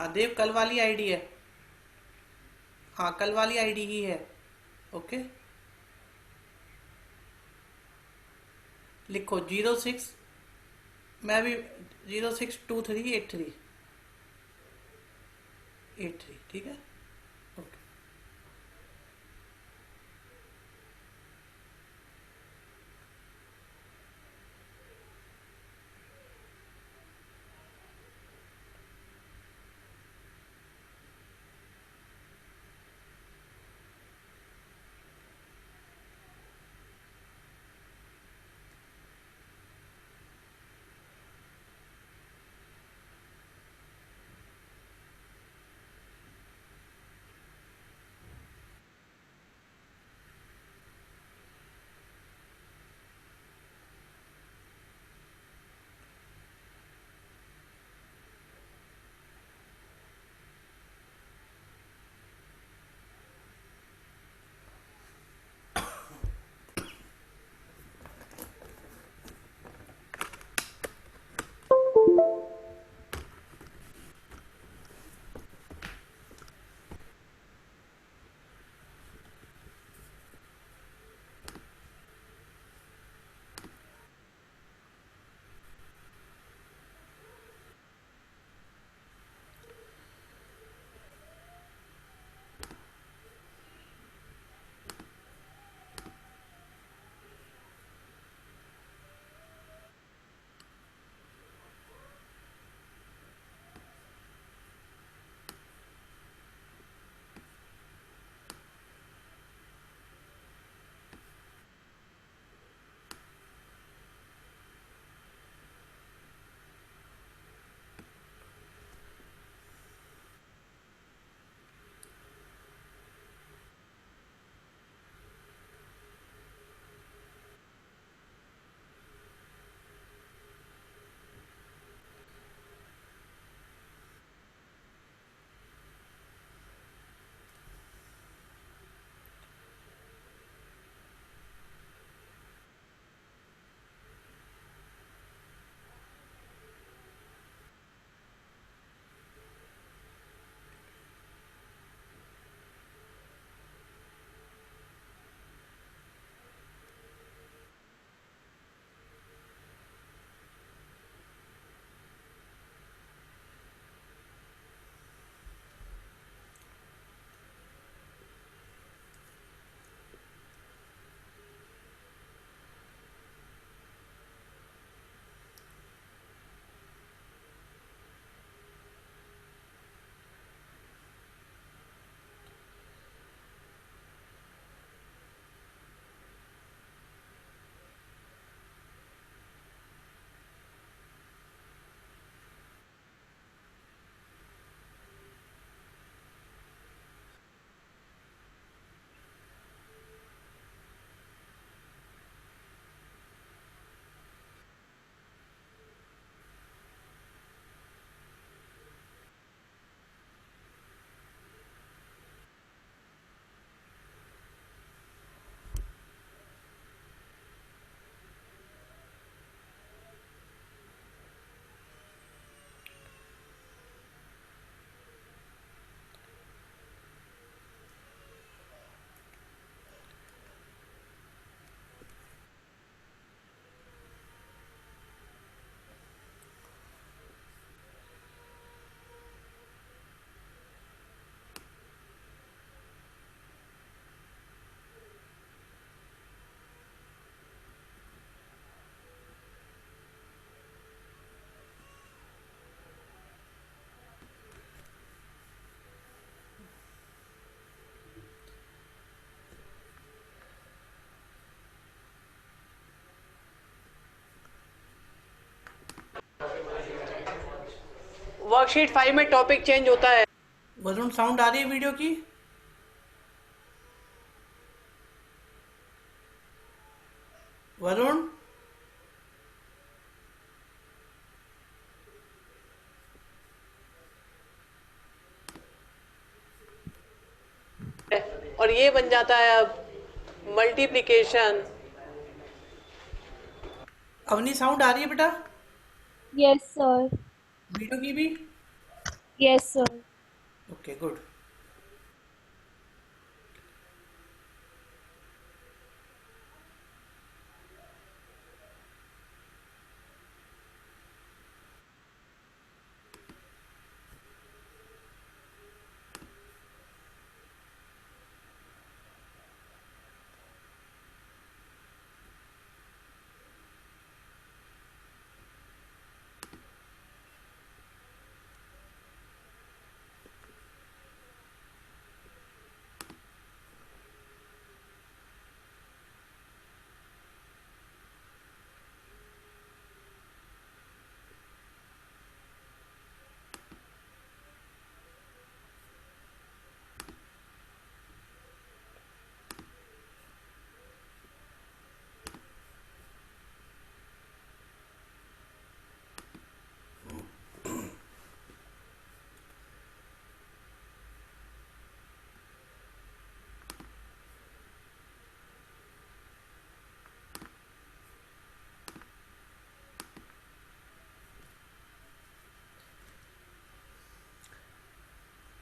हाँ देव, कल वाली आईडी है। हाँ कल वाली आईडी ही है। ओके, लिखो 06, मैं भी 06238383, ठीक है। ओके। वर्कशीट 5 में टॉपिक चेंज होता है। वरुण, साउंड आ रही है वीडियो की? वरुण, और ये बन जाता है अब मल्टीप्लिकेशन। अवनी साउंड आ रही है बेटा? Yes, sir. वीडियो की भी? Yes, sir. Okay good.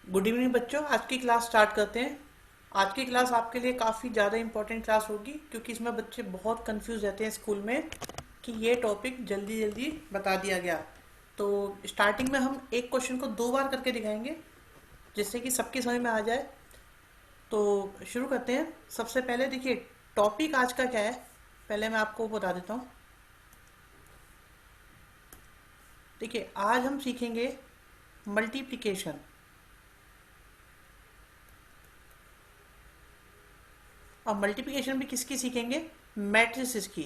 Good evening बच्चों, आज की क्लास स्टार्ट करते हैं। आज की क्लास आपके लिए काफ़ी ज़्यादा इंपॉर्टेंट क्लास होगी, क्योंकि इसमें बच्चे बहुत कंफ्यूज रहते हैं स्कूल में कि ये टॉपिक जल्दी जल्दी बता दिया गया। तो स्टार्टिंग में हम एक क्वेश्चन को 2 बार करके दिखाएंगे, जिससे कि सबकी समझ में आ जाए। तो शुरू करते हैं। सबसे पहले देखिए, टॉपिक आज का क्या है, पहले मैं आपको बता देता हूँ। देखिए, आज हम सीखेंगे मल्टीप्लिकेशन। और मल्टीप्लिकेशन भी किसकी सीखेंगे? मैट्रिसेस की।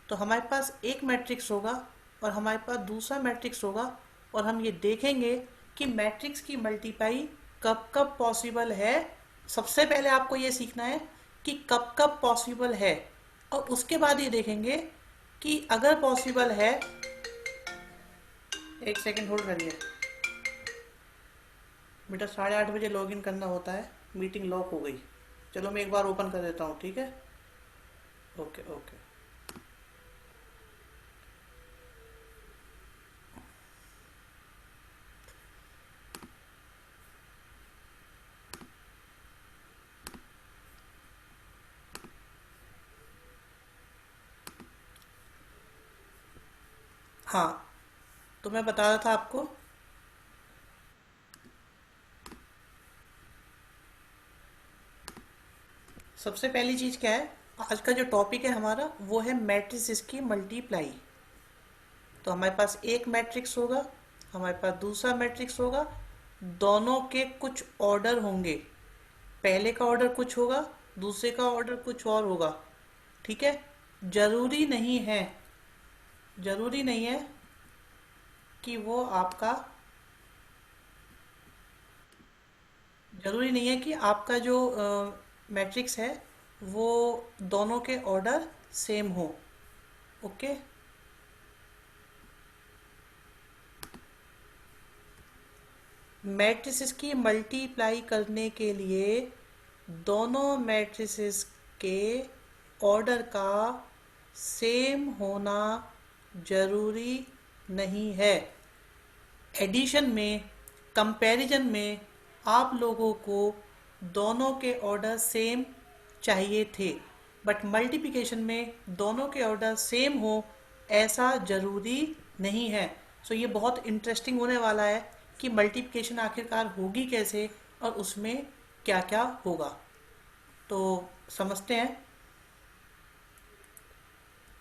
तो हमारे पास एक मैट्रिक्स होगा और हमारे पास दूसरा मैट्रिक्स होगा, और हम ये देखेंगे कि मैट्रिक्स की मल्टीप्लाई कब कब पॉसिबल है। सबसे पहले आपको ये सीखना है कि कब कब पॉसिबल है, और उसके बाद ये देखेंगे कि अगर पॉसिबल है। एक सेकंड होल्ड करिए बेटा, 8:30 बजे लॉगिन करना होता है, मीटिंग लॉक हो गई। चलो मैं एक बार ओपन कर देता हूँ, ठीक है? Okay okay. हाँ, तो मैं बता रहा था आपको। सबसे पहली चीज़ क्या है, आज का जो टॉपिक है हमारा वो है मैट्रिसेस की मल्टीप्लाई। तो हमारे पास एक मैट्रिक्स होगा, हमारे पास दूसरा मैट्रिक्स होगा, दोनों के कुछ ऑर्डर होंगे। पहले का ऑर्डर कुछ होगा, दूसरे का ऑर्डर कुछ और होगा, ठीक है? जरूरी नहीं है, जरूरी नहीं है कि वो आपका, जरूरी नहीं है कि आपका जो मैट्रिक्स है वो दोनों के ऑर्डर सेम हो। ओके। मैट्रिसेस की मल्टीप्लाई करने के लिए दोनों मैट्रिसेस के ऑर्डर का सेम होना जरूरी नहीं है। एडिशन में, कंपैरिजन में आप लोगों को दोनों के ऑर्डर सेम चाहिए थे, बट मल्टीप्लिकेशन में दोनों के ऑर्डर सेम हो ऐसा ज़रूरी नहीं है। सो ये बहुत इंटरेस्टिंग होने वाला है कि मल्टीप्लिकेशन आखिरकार होगी कैसे और उसमें क्या क्या होगा। तो समझते हैं।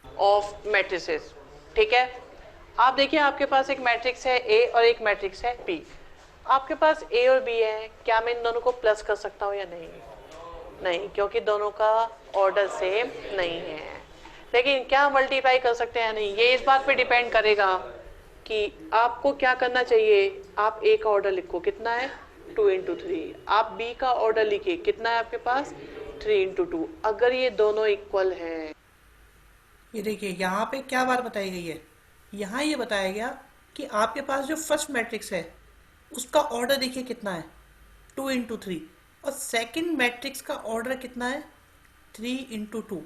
ऑफ मैट्रिसेस, ठीक है। आप देखिए, आपके पास एक मैट्रिक्स है ए और एक मैट्रिक्स है बी। आपके पास ए और बी है, क्या मैं इन दोनों को प्लस कर सकता हूँ या नहीं? नहीं, क्योंकि दोनों का ऑर्डर सेम नहीं है। लेकिन क्या मल्टीप्लाई कर सकते हैं या नहीं, ये इस बात पे डिपेंड करेगा कि आपको क्या करना चाहिए। आप ए का ऑर्डर लिखो, कितना है? 2 × 3। आप बी का ऑर्डर लिखिए, कितना है आपके पास? 3 × 2। अगर ये दोनों इक्वल हैं, ये देखिए, यहाँ पे क्या बात बताई गई है। यहाँ ये बताया गया कि आपके पास जो फर्स्ट मैट्रिक्स है उसका ऑर्डर देखिए कितना है, 2 × 3। और सेकंड मैट्रिक्स का ऑर्डर कितना है, 3 × 2।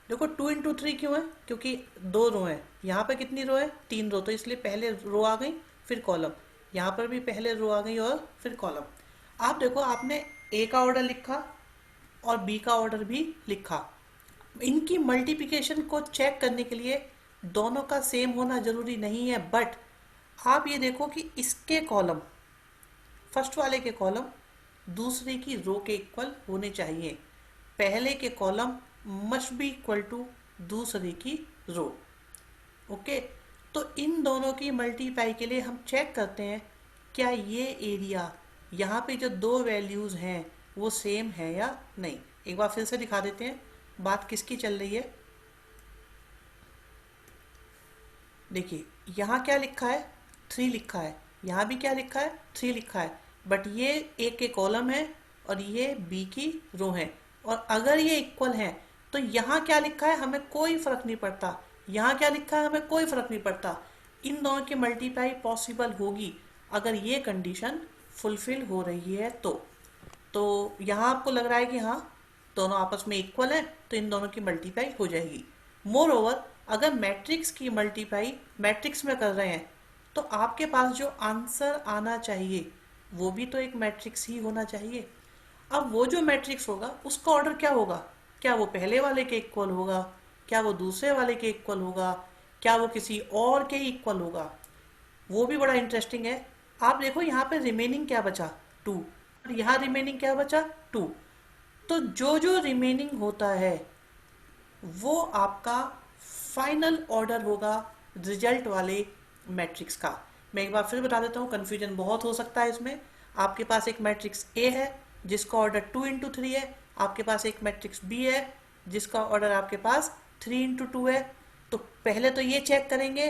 देखो 2 × 3 क्यों है, क्योंकि 2 रो हैं। यहाँ पे कितनी रो है? 3 रो, तो इसलिए पहले रो आ गई फिर कॉलम। यहाँ पर भी पहले रो आ गई और फिर कॉलम। आप देखो, आपने ए का ऑर्डर लिखा और बी का ऑर्डर भी लिखा। इनकी मल्टीप्लिकेशन को चेक करने के लिए दोनों का सेम होना जरूरी नहीं है, बट आप ये देखो कि इसके कॉलम, फर्स्ट वाले के कॉलम दूसरे की रो के इक्वल होने चाहिए। पहले के column must be equal to दूसरे की रो। ओके, तो इन दोनों की मल्टीप्लाई के लिए हम चेक करते हैं क्या ये एरिया, यहाँ पे जो दो वैल्यूज़ हैं वो सेम है या नहीं। एक बार फिर से दिखा देते हैं बात किसकी चल रही है। देखिए, यहाँ क्या लिखा है, 3 लिखा है, यहाँ भी क्या लिखा है, 3 लिखा है, बट ये ए के कॉलम है और ये बी की रो है। और अगर ये इक्वल है तो यहाँ क्या लिखा है हमें कोई फर्क नहीं पड़ता, यहाँ क्या लिखा है हमें कोई फर्क नहीं पड़ता। इन दोनों की मल्टीप्लाई पॉसिबल होगी अगर ये कंडीशन फुलफिल हो रही है तो यहाँ आपको लग रहा है कि हाँ दोनों आपस में इक्वल है, तो इन दोनों की मल्टीप्लाई हो जाएगी। मोर ओवर, अगर मैट्रिक्स की मल्टीप्लाई मैट्रिक्स में कर रहे हैं तो आपके पास जो आंसर आना चाहिए वो भी तो एक मैट्रिक्स ही होना चाहिए। अब वो जो मैट्रिक्स होगा उसका ऑर्डर क्या होगा, क्या वो पहले वाले के इक्वल होगा, क्या वो दूसरे वाले के इक्वल होगा, क्या वो किसी और के इक्वल होगा, वो भी बड़ा इंटरेस्टिंग है। आप देखो यहाँ पे रिमेनिंग क्या बचा, 2, और यहाँ रिमेनिंग क्या बचा, 2। तो जो जो रिमेनिंग होता है वो आपका फाइनल ऑर्डर होगा रिजल्ट वाले मैट्रिक्स का। मैं एक बार फिर बता देता हूँ, कन्फ्यूजन बहुत हो सकता है इसमें। आपके पास एक मैट्रिक्स ए है जिसका ऑर्डर 2 इंटू 3 है, आपके पास एक मैट्रिक्स बी है जिसका ऑर्डर आपके पास 3 इंटू 2 है। तो पहले तो ये चेक करेंगे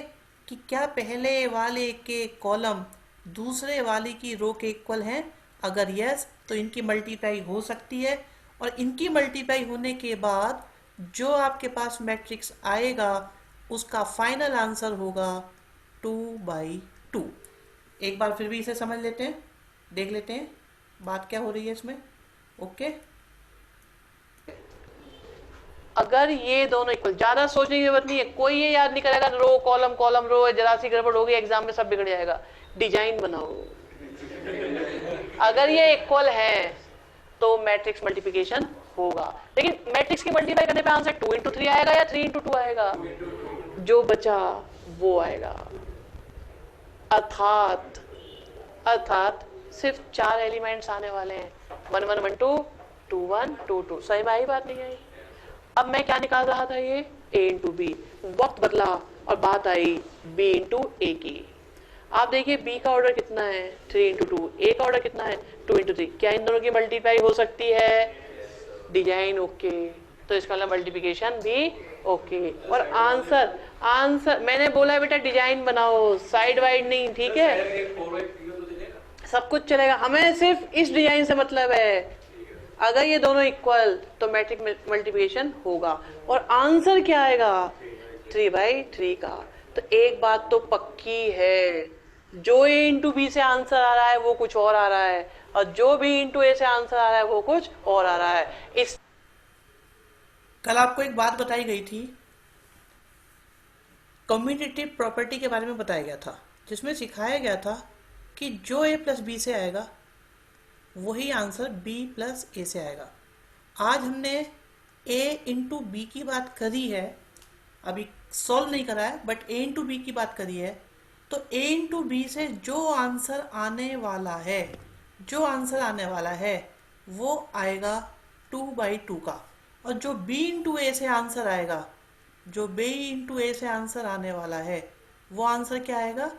कि क्या पहले वाले के कॉलम दूसरे वाले की रो के इक्वल हैं। अगर यस, तो इनकी मल्टीप्लाई हो सकती है, और इनकी मल्टीप्लाई होने के बाद जो आपके पास मैट्रिक्स आएगा उसका फाइनल आंसर होगा 2/2। एक बार फिर भी इसे समझ लेते हैं, देख लेते हैं बात क्या हो रही है इसमें। ओके, अगर ये दोनों इक्वल, ज्यादा सोचने की जरूरत नहीं है, कोई ये याद नहीं करेगा रो कॉलम कॉलम रो, जरा सी गड़बड़ होगी एग्जाम में सब बिगड़ जाएगा। डिजाइन बनाओ। अगर ये इक्वल है तो मैट्रिक्स मल्टीप्लिकेशन होगा, लेकिन मैट्रिक्स की मल्टीप्लाई करने पे आंसर 2 इंटू 3 आएगा या 3 इंटू 2 आएगा, जो बचा वो आएगा। अर्थात सिर्फ 4 एलिमेंट्स आने वाले हैं, 1 1 1 2 2 1 2 2। सही में आई बात नहीं आई। अब मैं क्या निकाल रहा था, ये a इंटू बी, वक्त बदला और बात आई b इंटू ए की। आप देखिए b का ऑर्डर कितना है, 3 इंटू 2, a का ऑर्डर कितना है, 2 इंटू 3। क्या इन दोनों की मल्टीप्लाई हो सकती है? डिजाइन ओके, तो इसका मतलब मल्टीप्लिकेशन भी ओके। और आंसर मैंने बोला है बेटा डिजाइन बनाओ, साइड वाइड नहीं, ठीक है, सब कुछ चलेगा, हमें सिर्फ इस डिजाइन से मतलब है। अगर ये दोनों इक्वल तो मैट्रिक मल्टीप्लिकेशन होगा, और आंसर क्या आएगा, 3/3 का। तो एक बात तो पक्की है, जो a इंटू बी से आंसर आ रहा है वो कुछ और आ रहा है, और जो b इंटू ए से आंसर आ रहा है वो कुछ और आ रहा है। इस कल आपको एक बात बताई गई थी, कम्यूटेटिव प्रॉपर्टी के बारे में बताया गया था, जिसमें सिखाया गया था कि जो a प्लस बी से आएगा वही आंसर b प्लस ए से आएगा। आज हमने a इंटू बी की बात करी है, अभी सॉल्व नहीं करा है, बट a इंटू बी की बात करी है। तो a इंटू बी से जो आंसर आने वाला है वो आएगा 2/2 का, और जो b इंटू ए से आंसर आएगा, जो b इंटू ए से आंसर आने वाला है वो आंसर क्या आएगा,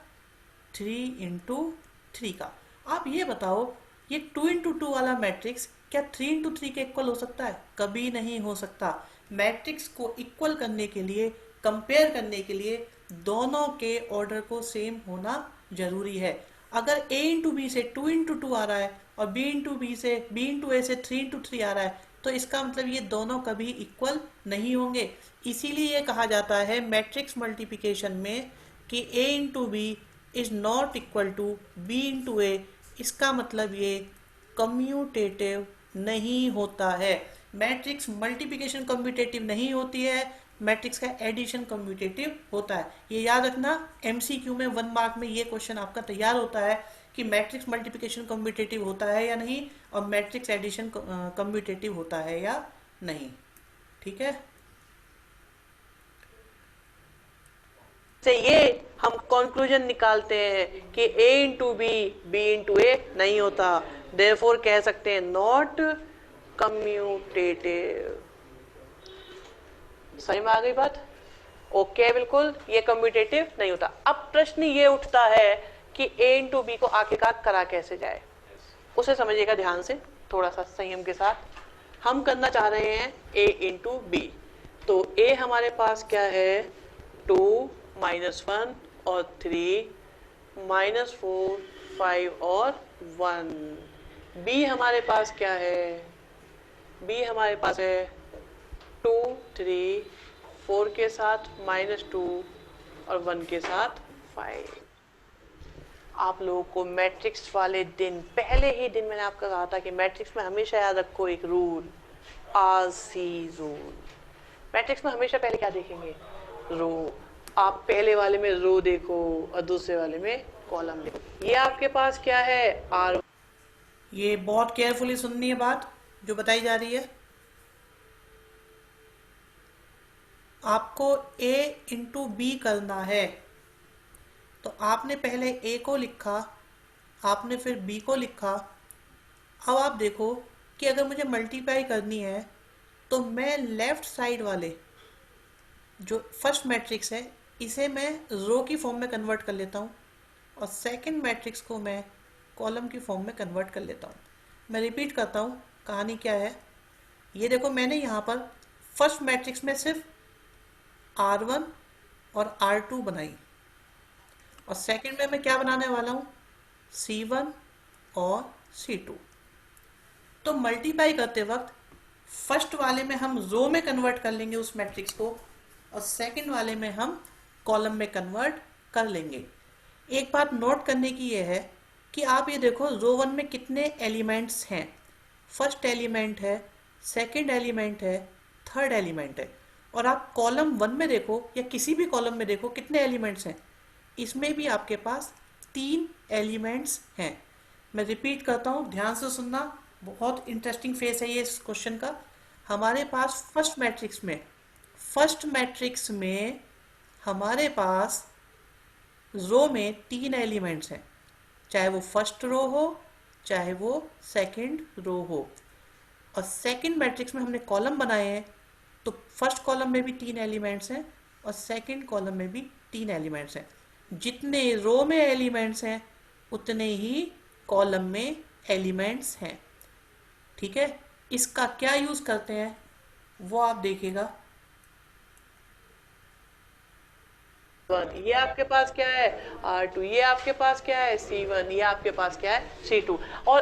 3 इंटू 3 का। आप ये बताओ, ये 2 इंटू 2 वाला मैट्रिक्स क्या 3 इंटू 3 के इक्वल हो सकता है? कभी नहीं हो सकता। मैट्रिक्स को इक्वल करने के लिए, कंपेयर करने के लिए दोनों के ऑर्डर को सेम होना जरूरी है। अगर a इंटू बी से 2 इंटू 2 आ रहा है और b इंटू ए से 3 इंटू 3 आ रहा है, तो इसका मतलब ये दोनों कभी इक्वल नहीं होंगे। इसीलिए ये कहा जाता है मैट्रिक्स मल्टीप्लिकेशन में कि a into b is not equal to b into a. इसका मतलब ये कम्यूटेटिव नहीं होता है। मैट्रिक्स मल्टीप्लिकेशन कम्यूटेटिव नहीं होती है, मैट्रिक्स का एडिशन कम्यूटेटिव होता है। ये याद रखना, एमसीक्यू में 1 मार्क में ये क्वेश्चन आपका तैयार होता है कि मैट्रिक्स मल्टीप्लिकेशन कम्यूटेटिव होता है या नहीं, और मैट्रिक्स एडिशन कम्यूटेटिव होता है या नहीं। ठीक है, से ये हम कंक्लूजन निकालते हैं कि a into b b into a नहीं होता, देयरफॉर कह सकते हैं नॉट कम्यूटेटिव। समझ में आ गई बात? ओके, बिल्कुल ये कम्यूटेटिव नहीं होता। अब प्रश्न ये उठता है कि a इंटू बी को आखिरकार करा कैसे जाए, उसे समझिएगा ध्यान से, थोड़ा सा संयम के साथ। हम करना चाह रहे हैं a इंटू बी, तो a हमारे पास क्या है, 2 -1 और 3 -4 5 और 1। b हमारे पास क्या है, b हमारे पास है 2 3 4 के साथ -2 और 1 के साथ 5। आप लोगों को मैट्रिक्स वाले दिन, पहले ही दिन मैंने आपको कहा था कि मैट्रिक्स में हमेशा याद रखो एक रूल, RC रूल। मैट्रिक्स में हमेशा पहले क्या देखेंगे, रो। आप पहले वाले में रो देखो और दूसरे वाले में कॉलम देखो। ये आपके पास क्या है, R। ये बहुत केयरफुली सुननी है बात जो बताई जा रही है। आपको a इंटू बी करना है, तो आपने पहले a को लिखा, आपने फिर b को लिखा। अब आप देखो कि अगर मुझे मल्टीप्लाई करनी है तो मैं लेफ्ट साइड वाले जो फर्स्ट मैट्रिक्स है इसे मैं रो की फॉर्म में कन्वर्ट कर लेता हूँ, और सेकंड मैट्रिक्स को मैं कॉलम की फॉर्म में कन्वर्ट कर लेता हूँ। मैं रिपीट करता हूँ, कहानी क्या है। ये देखो, मैंने यहाँ पर फर्स्ट मैट्रिक्स में सिर्फ R1 और R2 बनाई, और सेकंड में मैं क्या बनाने वाला हूँ, C1 और C2। तो मल्टीप्लाई करते वक्त फर्स्ट वाले में हम रो में कन्वर्ट कर लेंगे उस मैट्रिक्स को, और सेकंड वाले में हम कॉलम में कन्वर्ट कर लेंगे। एक बात नोट करने की ये है कि आप ये देखो रो 1 में कितने एलिमेंट्स हैं। फर्स्ट एलिमेंट है, सेकंड एलिमेंट है, थर्ड एलिमेंट है। और आप कॉलम 1 में देखो या किसी भी कॉलम में देखो कितने एलिमेंट्स हैं, इसमें भी आपके पास 3 एलिमेंट्स हैं। मैं रिपीट करता हूँ, ध्यान से सुनना, बहुत इंटरेस्टिंग फेस है ये इस क्वेश्चन का। हमारे पास फर्स्ट मैट्रिक्स में हमारे पास रो में 3 एलिमेंट्स हैं, चाहे वो फर्स्ट रो हो चाहे वो सेकंड रो हो। और सेकंड मैट्रिक्स में हमने कॉलम बनाए हैं, तो फर्स्ट कॉलम में भी 3 एलिमेंट्स हैं और सेकंड कॉलम में भी 3 एलिमेंट्स हैं। जितने रो में एलिमेंट्स हैं उतने ही कॉलम में एलिमेंट्स हैं। ठीक है, इसका क्या यूज करते हैं वो आप देखिएगा। ये आपके पास क्या है, R2। ये आपके पास क्या है, C1। ये आपके पास क्या है, C2। और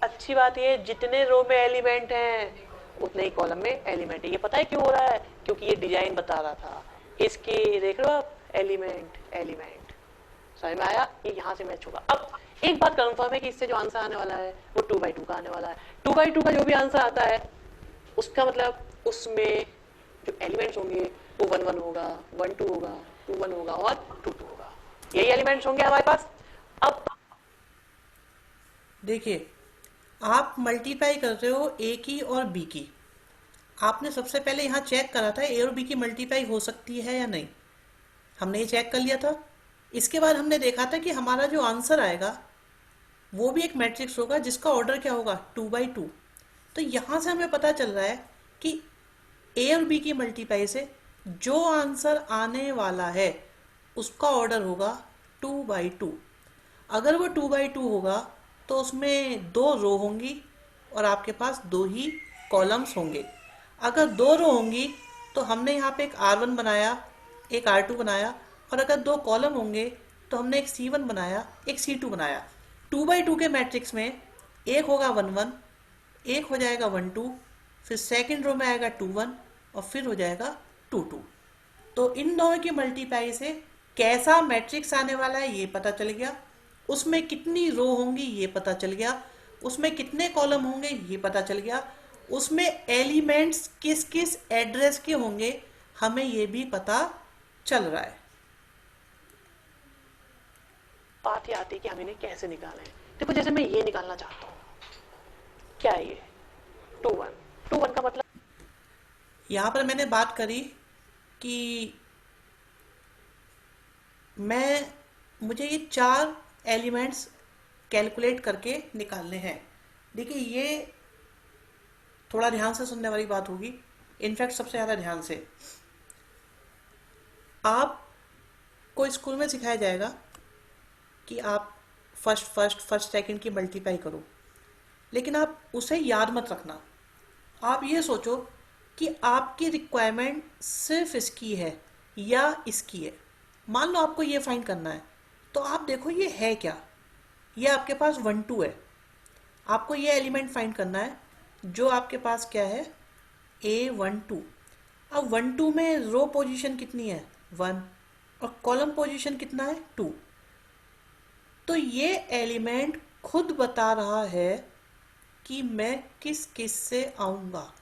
अच्छी बात ये, जितने रो में एलिमेंट हैं उतने ही कॉलम में एलिमेंट है। ये पता है क्यों हो रहा है, क्योंकि ये डिजाइन बता रहा था। इसके देख लो आप, एलिमेंट समझ में आया, ये यहाँ से मैच होगा। अब एक बात कंफर्म है कि इससे जो आंसर आने वाला है वो 2/2 का आने वाला है। 2/2 का जो भी आंसर आता है उसका मतलब उसमें जो एलिमेंट्स होंगे वो 1 1 होगा, 1 2 होगा, 2 1 होगा और 2 2 होगा। यही एलिमेंट्स होंगे हमारे पास। अब देखिए, आप मल्टीप्लाई कर रहे हो ए की और बी की। आपने सबसे पहले यहाँ चेक करा था ए और बी की मल्टीप्लाई हो सकती है या नहीं, हमने ये चेक कर लिया था। इसके बाद हमने देखा था कि हमारा जो आंसर आएगा वो भी एक मैट्रिक्स होगा जिसका ऑर्डर क्या होगा, 2/2। तो यहाँ से हमें पता चल रहा है कि ए और बी की मल्टीप्लाई से जो आंसर आने वाला है उसका ऑर्डर होगा 2/2। अगर वो 2/2 होगा तो उसमें 2 रो होंगी और आपके पास 2 ही कॉलम्स होंगे। अगर 2 रो होंगी तो हमने यहाँ पे एक R1 बनाया, एक R2 बनाया, और अगर 2 कॉलम होंगे तो हमने एक C1 बनाया, एक C2 बनाया। 2/2 के मैट्रिक्स में एक होगा 1 1, एक हो जाएगा 1 2, फिर सेकंड रो में आएगा 2 1 और फिर हो जाएगा 2 2। तो इन दोनों की मल्टीप्लाई से कैसा मैट्रिक्स आने वाला है ये पता चल गया, उसमें कितनी रो होंगी ये पता चल गया, उसमें कितने कॉलम होंगे ये पता चल गया, उसमें एलिमेंट्स किस किस एड्रेस के होंगे हमें ये भी पता चल रहा है। बात ये आती है कि हम इन्हें कैसे निकालें। देखो जैसे मैं ये निकालना चाहता हूँ, क्या है ये 2 1, 2 1 का मतलब, यहाँ पर मैंने बात करी कि मुझे ये 4 एलिमेंट्स कैलकुलेट करके निकालने हैं। देखिए ये थोड़ा ध्यान से सुनने वाली बात होगी, इनफैक्ट सबसे ज़्यादा ध्यान से। आपको स्कूल में सिखाया जाएगा कि आप फर्स्ट सेकंड की मल्टीप्लाई करो, लेकिन आप उसे याद मत रखना। आप ये सोचो कि आपकी रिक्वायरमेंट सिर्फ इसकी है या इसकी है। मान लो आपको ये फाइंड करना है, तो आप देखो ये है क्या। ये आपके पास 1 2 है, आपको ये एलिमेंट फाइंड करना है जो आपके पास क्या है, A12। अब 1 2 में रो पोजीशन कितनी है, 1, और कॉलम पोजीशन कितना है, 2। तो ये एलिमेंट खुद बता रहा है कि मैं किस किस से आऊँगा।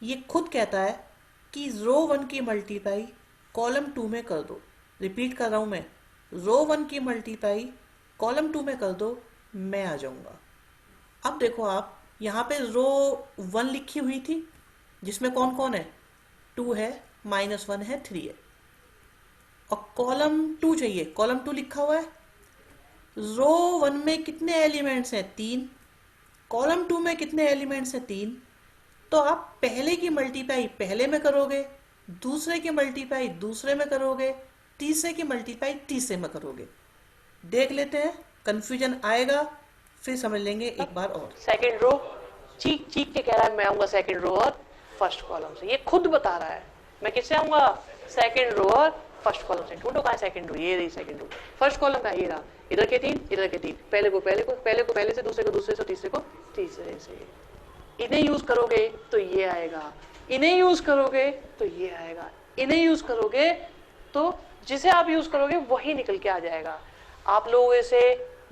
ये खुद कहता है कि रो 1 की मल्टीप्लाई कॉलम 2 में कर दो। रिपीट कर रहा हूँ मैं, रो 1 की मल्टीप्लाई कॉलम 2 में कर दो, मैं आ जाऊँगा। अब देखो आप यहाँ पे रो 1 लिखी हुई थी जिसमें कौन कौन है, 2 है, -1 है, 3 है, और कॉलम 2 चाहिए, कॉलम 2 लिखा हुआ है। रो 1 में कितने एलिमेंट्स हैं, 3। कॉलम 2 में कितने एलिमेंट्स हैं, 3। तो आप पहले की मल्टीप्लाई पहले में करोगे, दूसरे की मल्टीप्लाई दूसरे में करोगे, तीसरे की मल्टीप्लाई तीसरे में करोगे। देख लेते हैं, कंफ्यूजन आएगा फिर समझ लेंगे एक बार और। सेकंड रो चीख चीख के कह रहा है मैं आऊंगा सेकंड रो और फर्स्ट कॉलम से। ये खुद बता रहा है मैं किससे आऊंगा, सेकंड रो और फर्स्ट कॉलम से। ढूंढो कहाँ है सेकंड रो, ये रही सेकंड रो। फर्स्ट कॉलम का ये रहा, इधर के 3 इधर के 3, पहले को पहले से, दूसरे को दूसरे से, तीसरे को तीसरे से। इन्हें यूज करोगे तो ये आएगा, इन्हें यूज करोगे तो ये आएगा, इन्हें यूज करोगे तो जिसे आप यूज करोगे वही निकल के आ जाएगा। आप लोग इसे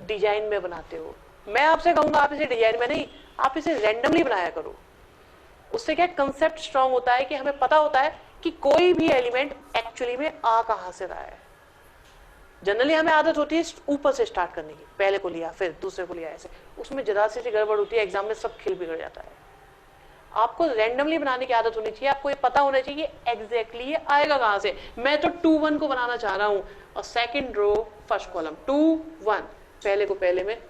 डिजाइन में बनाते हो, मैं आपसे कहूंगा आप इसे डिजाइन में नहीं, आप इसे रैंडमली बनाया करो। उससे क्या कंसेप्ट स्ट्रांग होता है कि हमें पता होता है कि कोई भी एलिमेंट एक्चुअली में आ कहां से रहा है। जनरली हमें आदत होती है ऊपर से स्टार्ट करने की, पहले को लिया फिर दूसरे को लिया, ऐसे उसमें जरा सी गड़बड़ होती है, एग्जाम में सब खेल बिगड़ जाता है। आपको रैंडमली बनाने की आदत होनी चाहिए, आपको ये पता होना चाहिए कि एग्जैक्टली ये आएगा कहां से। मैं तो 2 1 को बनाना चाह रहा हूं और सेकंड रो फर्स्ट कॉलम 2 1, पहले को पहले में,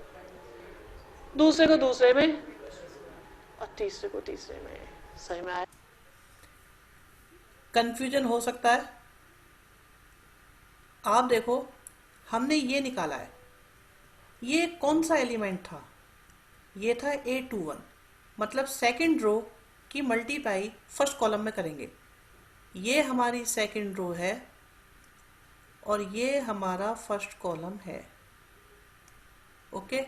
दूसरे को दूसरे में और तीसरे को तीसरे में। सही में आया? कंफ्यूजन हो सकता है। आप देखो हमने ये निकाला है, ये कौन सा एलिमेंट था, ये था A21। मतलब सेकंड रो की मल्टीप्लाई फर्स्ट कॉलम में करेंगे। ये हमारी सेकंड रो है और ये हमारा फर्स्ट कॉलम है। ओके,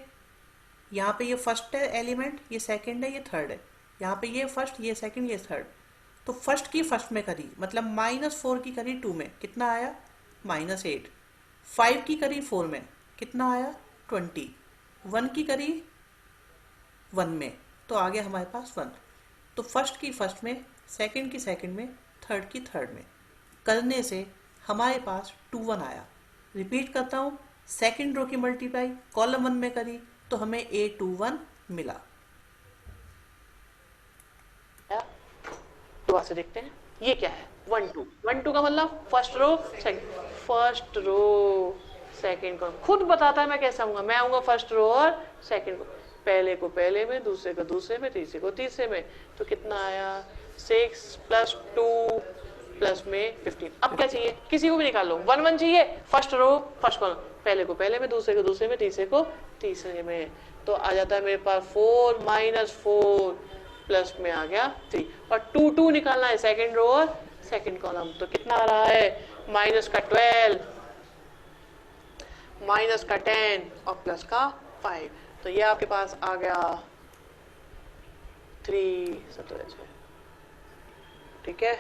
यहाँ पे ये फर्स्ट है एलिमेंट, ये सेकंड है, ये थर्ड है। यहाँ पे ये फर्स्ट, ये सेकंड, ये थर्ड। तो फर्स्ट की फर्स्ट में करी, मतलब -4 की करी 2 में, कितना आया, -8। 5 की करी 4 में, कितना आया, 20। 1 की करी 1 में, तो आ गया हमारे पास 1। तो फर्स्ट की फर्स्ट में, सेकंड की सेकंड में, थर्ड की थर्ड में करने से हमारे पास 2 1 आया। रिपीट करता हूँ, सेकंड रो की मल्टीप्लाई कॉलम 1 में करी तो हमें A21 मिला। दोबारा से देखते हैं ये क्या है, 1 2 1 2 का मतलब फर्स्ट रो सेकंड कॉलम। खुद बताता है मैं कैसे आऊंगा, मैं आऊंगा फर्स्ट रो और सेकंड को, पहले को पहले में, दूसरे को दूसरे में, तीसरे को तीसरे में। तो कितना आया, 6 + 2 प्लस में 15। अब क्या चाहिए, किसी को भी निकाल लो, 1 1 चाहिए, फर्स्ट रो फर्स्ट कॉलम, पहले को पहले में, दूसरे को दूसरे में, तीसरे को तीसरे में। तो आ जाता है मेरे पास 4 - 4 प्लस में आ गया 3, और 2 2 निकालना है सेकंड रो और सेकंड कॉलम। तो कितना आ रहा है, -12 -10 और प्लस का 5। तो ये आपके पास आ गया 3 17, ठीक है,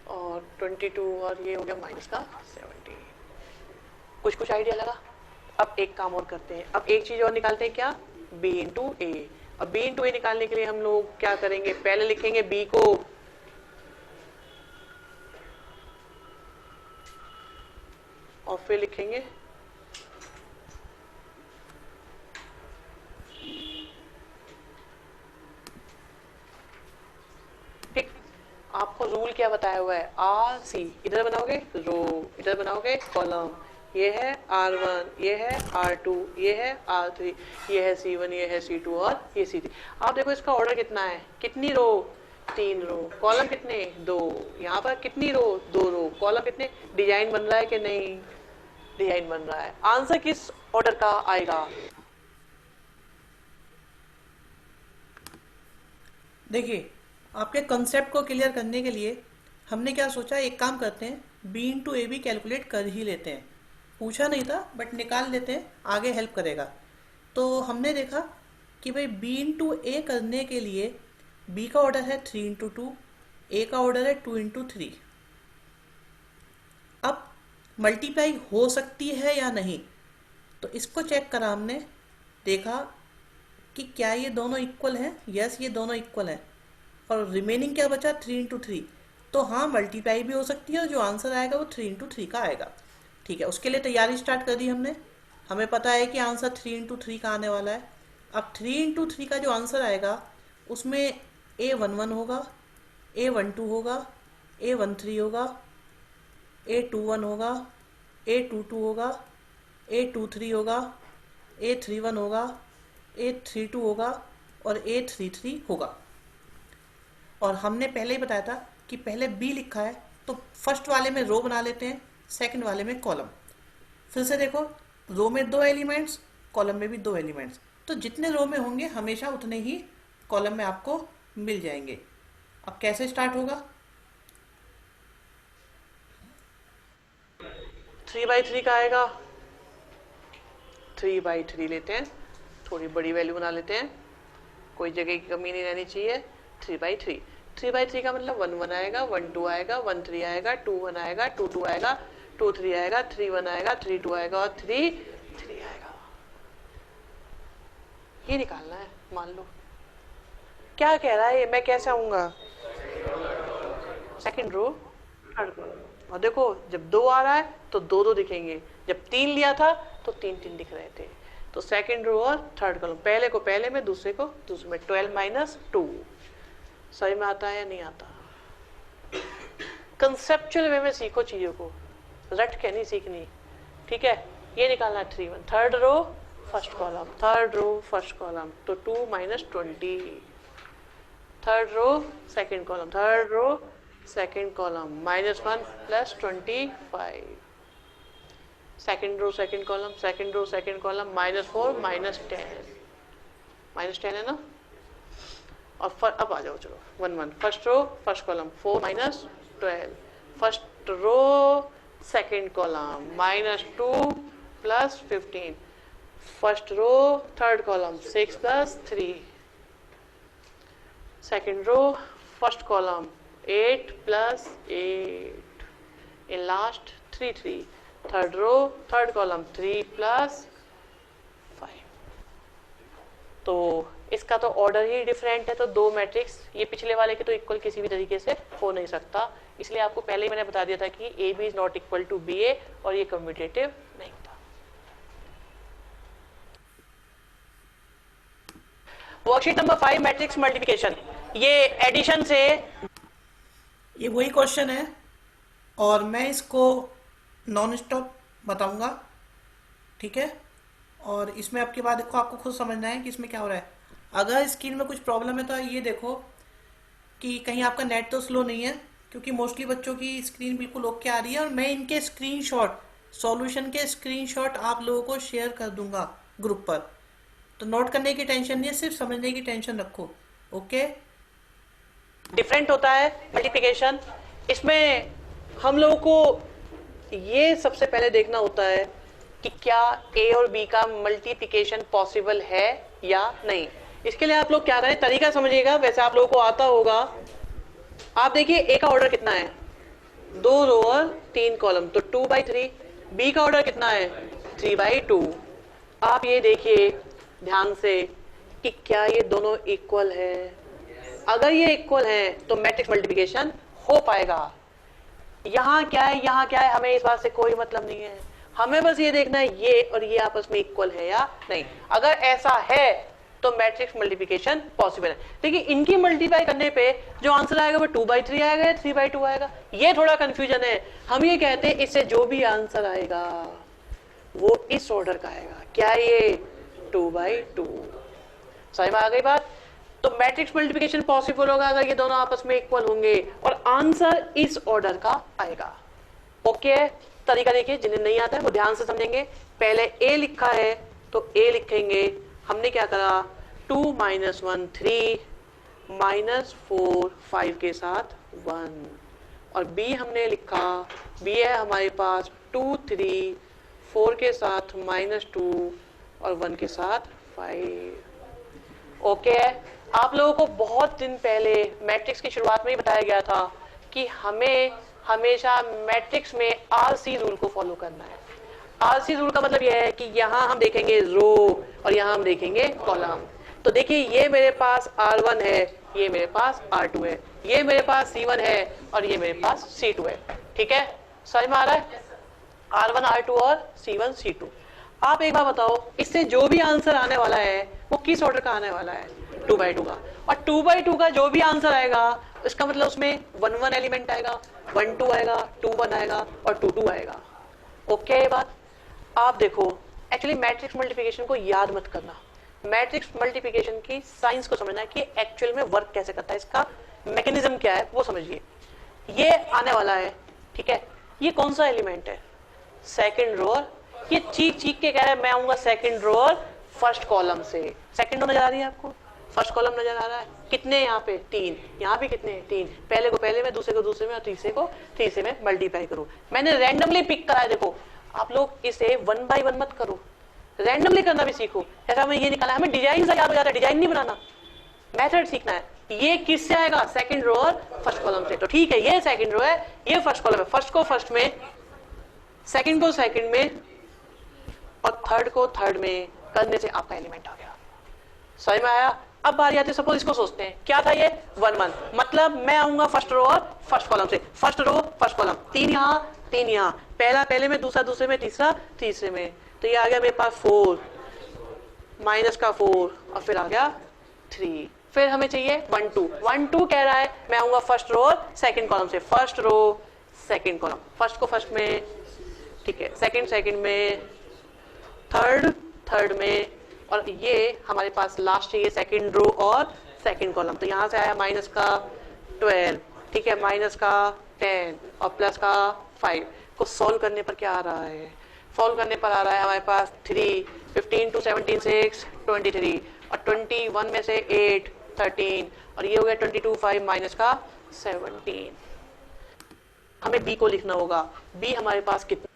और 22, और ये हो गया -17। कुछ आइडिया लगा? अब एक काम और करते हैं, अब एक चीज और निकालते हैं, क्या, B × A। अब B × A निकालने के लिए हम लोग क्या करेंगे, पहले लिखेंगे B को और फिर लिखेंगे ठीक। आपको रूल क्या बताया हुआ है, आर सी, इधर बनाओगे रो, इधर बनाओगे कॉलम, ये है R1, ये है R2, ये है R3, ये है C1, ये है C2 और ये C3। आप देखो इसका ऑर्डर कितना है, कितनी रो, 3 रो, कॉलम कितने, 2, यहाँ पर कितनी रो, 2 रो, कॉलम कितने, डिजाइन बन रहा है कि नहीं, डिजाइन बन रहा है। आंसर किस ऑर्डर का आएगा? देखिए, आपके कंसेप्ट को क्लियर करने के लिए हमने क्या सोचा, एक काम करते हैं, B into A B calculate कर ही लेते हैं। पूछा नहीं था बट निकाल लेते हैं, आगे हेल्प करेगा। तो हमने देखा कि भाई बी इंटू ए करने के लिए बी का ऑर्डर है 3 इंटू 2, ए का ऑर्डर है 2 इंटू 3। अब मल्टीप्लाई हो सकती है या नहीं, तो इसको चेक करा हमने, देखा कि क्या ये दोनों इक्वल हैं। यस, ये दोनों इक्वल हैं। और रिमेनिंग क्या बचा, 3 इंटू 3। तो हाँ, मल्टीप्लाई भी हो सकती है और जो आंसर आएगा वो 3 इंटू 3 का आएगा। ठीक है, उसके लिए तैयारी स्टार्ट कर दी हमने। हमें पता है कि आंसर 3 इंटू 3 का आने वाला है। अब 3 इंटू 3 का जो आंसर आएगा उसमें A11 होगा, A12 होगा, A13 होगा, A21 होगा, A22 होगा, A23 होगा, A31 होगा, A32 होगा और A33 होगा। और हमने पहले ही बताया था कि पहले बी लिखा है तो फर्स्ट वाले में रो बना लेते हैं, सेकंड वाले में कॉलम। फिर से देखो, रो में 2 एलिमेंट्स, कॉलम में भी 2 एलिमेंट्स, तो जितने रो में होंगे हमेशा उतने ही कॉलम में आपको मिल जाएंगे। अब कैसे स्टार्ट होगा, 3/3 का आएगा, 3/3 लेते हैं, थोड़ी बड़ी वैल्यू बना लेते हैं, कोई जगह की कमी नहीं रहनी चाहिए। 3/3, 3/3 का मतलब 1 1 आएगा, 1 2 आएगा, 1 3 आएगा, 2 1 आएगा, 2 2 आएगा, 2 3 आएगा, 3 1 आएगा, 3 2 आएगा और 3 3 आएगा। ये निकालना है। मान लो क्या कह रहा है, मैं कैसे आऊंगा, सेकंड रो थर्ड कॉलम। और देखो जब 2 आ रहा है तो 2 2 दिखेंगे, जब 3 लिया था तो 3 3 दिख रहे थे। तो सेकंड रो और थर्ड कॉलम, पहले को पहले में, दूसरे को दूसरे में। 12 - 2 सही में आता है या नहीं आता? कंसेप्चुअल वे में सीखो चीजों को, रट के नहीं सीखनी। ठीक है, ये निकालना 3 1, third row first column, third row first column, तो 2 - 20, third row second column, third row second column, -1 + 25, second row second column, second row second column, -4 -10 है ना। और अब आ जाओ, चलो 1 1, first row first column, 4 - 12, first row second column, -2 + 15, first row third column, 6 + 3, second row first column, 8 + 8, in last 3 3, third row third column, 3 + 5। तो इसका तो order ही different है, तो 2 मैट्रिक्स ये पिछले वाले के तो इक्वल किसी भी तरीके से हो नहीं सकता। इसलिए आपको पहले ही मैंने बता दिया था कि AB is not equal to BA और ये कम्यूटेटिव नहीं था। वर्कशीट नंबर 5, मैट्रिक्स मल्टीप्लिकेशन, ये एडिशन से, ये वही क्वेश्चन है और मैं इसको नॉन स्टॉप बताऊंगा। ठीक है, और इसमें आपके बाद देखो, आपको खुद समझना है कि इसमें क्या हो रहा है। अगर स्क्रीन में कुछ प्रॉब्लम है तो ये देखो कि कहीं आपका नेट तो स्लो नहीं है, क्योंकि मोस्टली बच्चों की स्क्रीन बिल्कुल ओके आ रही है। और मैं इनके स्क्रीनशॉट, सॉल्यूशन के स्क्रीनशॉट आप लोगों को शेयर कर दूंगा ग्रुप पर, तो नोट करने की टेंशन नहीं है, सिर्फ समझने की टेंशन रखो। ओके, डिफरेंट होता है मल्टीप्लिकेशन। इसमें हम लोगों को ये सबसे पहले देखना होता है कि क्या A और B का मल्टीप्लिकेशन पॉसिबल है या नहीं। इसके लिए आप लोग क्या करें, तरीका समझिएगा, वैसे आप लोगों को आता होगा। आप देखिए A का ऑर्डर कितना है, 2 रो और 3 कॉलम, तो 2/3। B का ऑर्डर कितना है, 3/2। आप ये देखिए ध्यान से कि क्या ये दोनों इक्वल है। अगर ये इक्वल है तो मैट्रिक्स मल्टीप्लिकेशन हो पाएगा। यहाँ क्या है, यहाँ क्या है, हमें इस बात से कोई मतलब नहीं है। हमें बस ये देखना है ये और ये आपस में इक्वल है या नहीं। अगर ऐसा है तो मैट्रिक्स मल्टीप्लिकेशन पॉसिबल है। देखिए इनकी मल्टीप्लाई करने पे जो आंसर आएगा वो 2/3 आएगा या 3/2 आएगा, ये थोड़ा कंफ्यूजन है। हम ये कहते हैं इससे जो भी आंसर आएगा वो इस ऑर्डर का आएगा। क्या ये 2/2? समझ में आ गई बात? तो मैट्रिक्स मल्टीप्लिकेशन पॉसिबल होगा अगर ये दोनों आपस में इक्वल होंगे और आंसर इस ऑर्डर का आएगा। ओके, तरीका देखिए, जिन्हें नहीं आता है वो ध्यान से समझेंगे। पहले ए लिखा है तो ए लिखेंगे, हमने क्या करा 2 - 1 3 -4 5 के साथ 1, और बी हमने लिखा, बी है हमारे पास 2 3 4 के साथ -2 और 1 के साथ 5। ओके, आप लोगों को बहुत दिन पहले मैट्रिक्स की शुरुआत में ही बताया गया था कि हमें हमेशा मैट्रिक्स में आरसी रूल को फॉलो करना है। आरसी रूल का मतलब यह है कि यहां हम देखेंगे रो और यहां हम देखेंगे कॉलम। तो देखिए ये मेरे पास R1 है, ये मेरे पास R2 है, ये मेरे पास C1 है और ये मेरे पास C2 है। ठीक है, समझ में आ रहा है? R1 R2 और C1 C2। आप एक बार बताओ, इससे जो भी आंसर आने वाला है वो किस ऑर्डर का आने वाला है? 2/2 का। और 2/2 का जो भी आंसर आएगा इसका मतलब उसमें 1 1 एलिमेंट आएगा, 1 2 आएगा, 2 1 आएगा और 2 2 आएगा। ओके, ये बात आप देखो। एक्चुअली मैट्रिक्स मल्टीप्लिकेशन को याद मत करना, मैट्रिक्स मल्टीप्लिकेशन की साइंस को समझना है कि एक्चुअल में वर्क कैसे करता है, इसका मैकेनिज्म क्या है वो समझिए। ये आने वाला है, ठीक है, ये कौन सा एलिमेंट है? Second row. ये चीख चीख के कह रहा है मैं आऊंगा सेकंड रो और फर्स्ट कॉलम से। सेकंड रो नजर आ रही है आपको? फर्स्ट कॉलम नजर आ रहा है? कितने यहाँ पे? 3। यहाँ पे कितने? 3। पहले को पहले में, दूसरे को दूसरे में और तीसरे को तीसरे में मल्टीप्लाई करो। मैंने रैंडमली पिक करा है। देखो आप लोग इसे 1 by 1 मत करो, रैंडमली करना भी सीखो। ऐसा हमें ये निकाला, हमें डिजाइन से याद हो जाता है, डिजाइन नहीं बनाना, मेथड सीखना है। ये किससे आएगा? सेकंड रो और फर्स्ट कॉलम से। तो ठीक है, ये सेकंड रो है, ये फर्स्ट कॉलम है। फर्स्ट को फर्स्ट में, सेकंड को सेकंड में और थर्ड को थर्ड में करने से आपका एलिमेंट आ गया। समझ में आया? अब बारी आती है, सपोज इसको सोचते हैं क्या था ये 1 1, मतलब मैं आऊंगा फर्स्ट रो और फर्स्ट कॉलम से। फर्स्ट रो फर्स्ट कॉलम, 3 यहाँ 3 यहाँ, पहला पहले में, दूसरा दूसरे में, तीसरा तीसरे में। तो ये आ गया मेरे पास 4 माइनस का 4 और फिर आ गया 3। फिर हमें चाहिए 1 2। 1 2 कह रहा है मैं आऊंगा फर्स्ट रो और सेकंड कॉलम से। First row second column, first को फर्स्ट में, ठीक है, सेकंड सेकंड में, थर्ड थर्ड में, और ये हमारे पास लास्ट है ये सेकंड रो और सेकंड कॉलम। तो यहाँ से आया माइनस का 12, ठीक है, माइनस का 10 और प्लस का 5। को सॉल्व करने पर क्या आ रहा है? सॉल्व करने पर आ रहा है हमारे पास 3, 15 to 17 6 23, और 21 में से 8 13, और ये हो गया 22 5 माइनस का 17। हमें बी को लिखना होगा। बी हमारे पास कितना?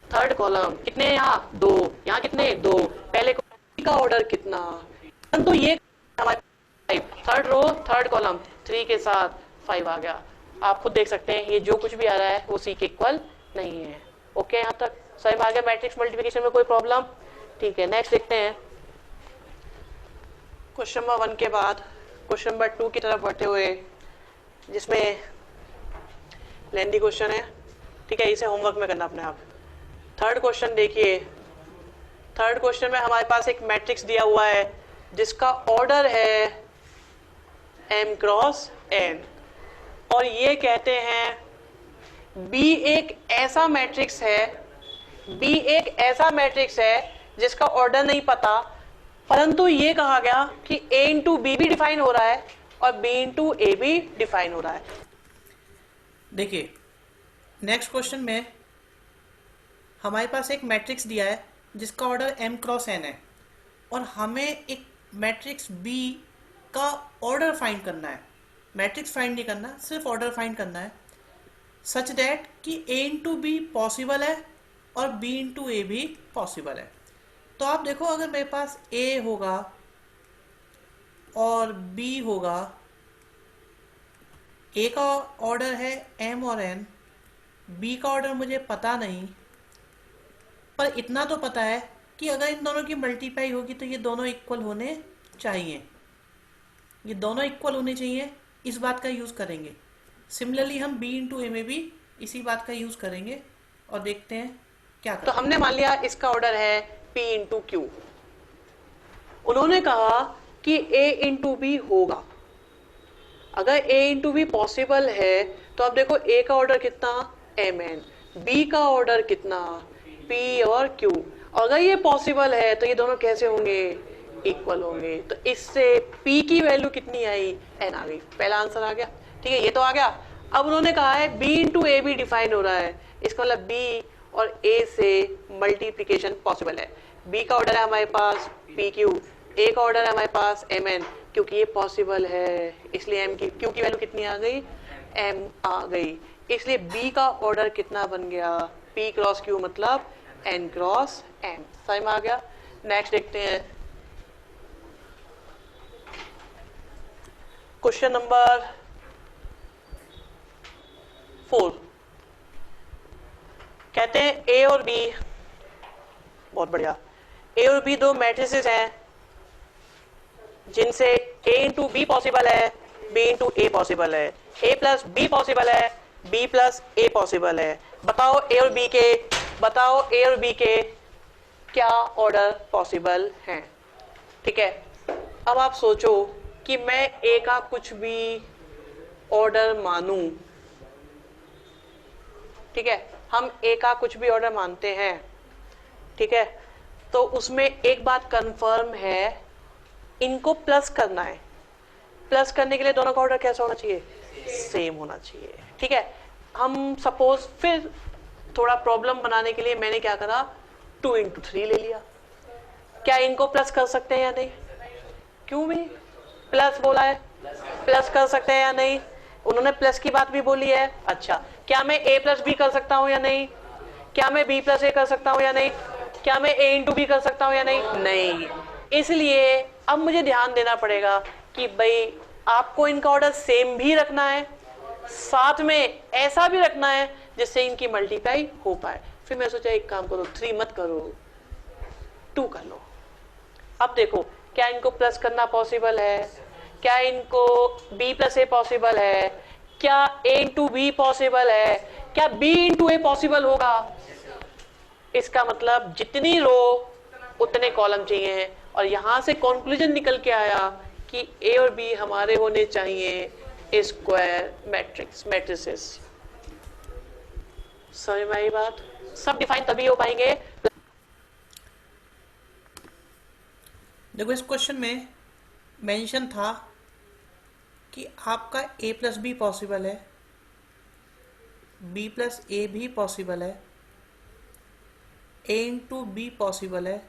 थर्ड कॉलम, कितने यहाँ 2, यहाँ कितने 2, पहले का ऑर्डर कितना? तो ये हमारे 5, थर्ड रो थर्ड कॉलम 3 के साथ 5 आ गया। आप खुद देख सकते हैं ये जो कुछ भी आ रहा है वो सी के इक्वल नहीं है। ओके, यहाँ तक सही आ गया? मैट्रिक्स मल्टीप्लिकेशन में कोई प्रॉब्लम? ठीक है, नेक्स्ट देखते हैं। क्वेश्चन नंबर 1 के बाद क्वेश्चन नंबर 2 की तरफ बढ़ते हुए, जिसमें लेंथी क्वेश्चन है, ठीक है, इसे होमवर्क में करना अपने आप। थर्ड क्वेश्चन देखिए। थर्ड क्वेश्चन में हमारे पास एक मैट्रिक्स दिया हुआ है जिसका ऑर्डर है m क्रॉस n, और ये कहते हैं B एक ऐसा मैट्रिक्स है, B एक ऐसा मैट्रिक्स है जिसका ऑर्डर नहीं पता, परंतु ये कहा गया कि A इंटू बी भी डिफाइन हो रहा है और B इंटू ए भी डिफाइन हो रहा है। देखिए नेक्स्ट क्वेश्चन में हमारे पास एक मैट्रिक्स दिया है जिसका ऑर्डर m क्रॉस n है, और हमें एक मैट्रिक्स B का ऑर्डर फाइंड करना है। मैट्रिक्स फाइंड नहीं करना, सिर्फ ऑर्डर फाइंड करना है, सच दैट कि a इंटू बी पॉसिबल है और b इंटू ए भी पॉसिबल है। तो आप देखो, अगर मेरे पास a होगा और b होगा, a का ऑर्डर है m और n, b का ऑर्डर मुझे पता नहीं, पर इतना तो पता है कि अगर इन दोनों की मल्टीप्लाई होगी तो ये दोनों इक्वल होने चाहिए, ये दोनों इक्वल होने चाहिए, इस बात का यूज़ करेंगे। सिमिलरली हम b इंटू ए में भी इसी बात का यूज़ करेंगे और देखते हैं क्या तो करें? हमने मान लिया इसका ऑर्डर है P इंटू क्यू। उन्होंने कहा कि A इंटू बी होगा। अगर A इंटू बी पॉसिबल है तो अब देखो A का ऑर्डर कितना Mn, B का ऑर्डर कितना P और Q। अगर ये पॉसिबल है तो ये दोनों कैसे होंगे, इक्वल होंगे। तो इससे P की वैल्यू कितनी आई, N आ गई। पहला आंसर आ गया, ठीक है, ये तो आ गया। अब उन्होंने कहा है B इंटू ए भी डिफाइन हो रहा है, इसका मतलब B और A से मल्टीप्लीकेशन पॉसिबल है। B का ऑर्डर है हमारे पास PQ, A का ऑर्डर है हमारे पास Mn, क्योंकि ये पॉसिबल है इसलिए M की Q की वैल्यू कितनी आ गई, M आ गई। इसलिए B का ऑर्डर कितना बन गया, P क्रॉस Q मतलब N क्रॉस M। समझ में आ गया। नेक्स्ट देखते हैं क्वेश्चन नंबर 4। कहते हैं A और B, बहुत बढ़िया, A और B दो मैट्रिसेस हैं जिनसे A इंटू बी पॉसिबल है, B इंटू ए पॉसिबल है, A प्लस बी पॉसिबल है, B प्लस ए पॉसिबल है। बताओ A और B के, बताओ A और B के क्या ऑर्डर पॉसिबल हैं। ठीक है, अब आप सोचो कि मैं A का कुछ भी ऑर्डर मानूं, ठीक है, हम A का कुछ भी ऑर्डर मानते हैं, ठीक है, तो उसमें एक बात कंफर्म है, इनको प्लस करना है। प्लस करने के लिए दोनों का ऑर्डर कैसा होना चाहिए, सेम होना चाहिए। ठीक है, हम सपोज फिर थोड़ा प्रॉब्लम बनाने के लिए मैंने क्या करा, 2 इंटू 3 ले लिया। क्या इनको प्लस कर सकते हैं या नहीं, क्यों भी प्लस बोला है, प्लस कर सकते हैं या नहीं, उन्होंने प्लस की बात भी बोली है। अच्छा, क्या मैं A प्लस बी कर सकता हूं या नहीं, क्या मैं B प्लस ए कर सकता हूं या नहीं, क्या मैं A इंटू बी कर सकता हूं या नहीं, नहीं। इसलिए अब मुझे ध्यान देना पड़ेगा कि भाई आपको इनका ऑर्डर सेम भी रखना है, साथ में ऐसा भी रखना है जिससे इनकी मल्टीप्लाई हो पाए। फिर मैं सोचा एक काम करो, 3 मत करो, 2 कर लो। अब देखो क्या इनको प्लस करना पॉसिबल है, क्या इनको B प्लस ए पॉसिबल है, क्या A इंटू बी पॉसिबल है, क्या B इंटू ए पॉसिबल होगा। इसका मतलब जितनी रो उतने कॉलम चाहिए, और यहां से कंक्लूजन निकल के आया कि A और B हमारे होने चाहिए स्क्वायर मैट्रिक्स, मैट्रिसेस। समझ में आई बात, सब डिफाइन तभी हो पाएंगे। देखो इस क्वेश्चन में मेंशन था कि आपका A प्लस बी पॉसिबल है, B प्लस ए भी पॉसिबल है, A इंटू बी पॉसिबल है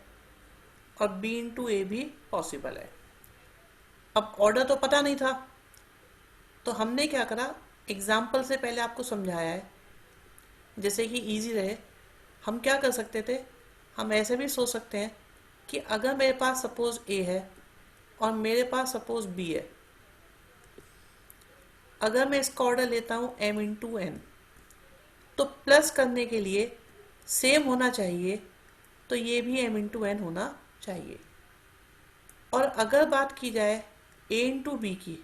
और B इंटू ए भी पॉसिबल है। अब ऑर्डर तो पता नहीं था, तो हमने क्या करा, एग्जाम्पल से पहले आपको समझाया है जैसे कि इजी रहे। हम क्या कर सकते थे, हम ऐसे भी सोच सकते हैं कि अगर मेरे पास सपोज A है और मेरे पास सपोज B है, अगर मैं इसका ऑर्डर लेता हूँ M इंटू N, तो प्लस करने के लिए सेम होना चाहिए, तो ये भी M इंटू N होना चाहिए। और अगर बात की जाए A इंटू बी की,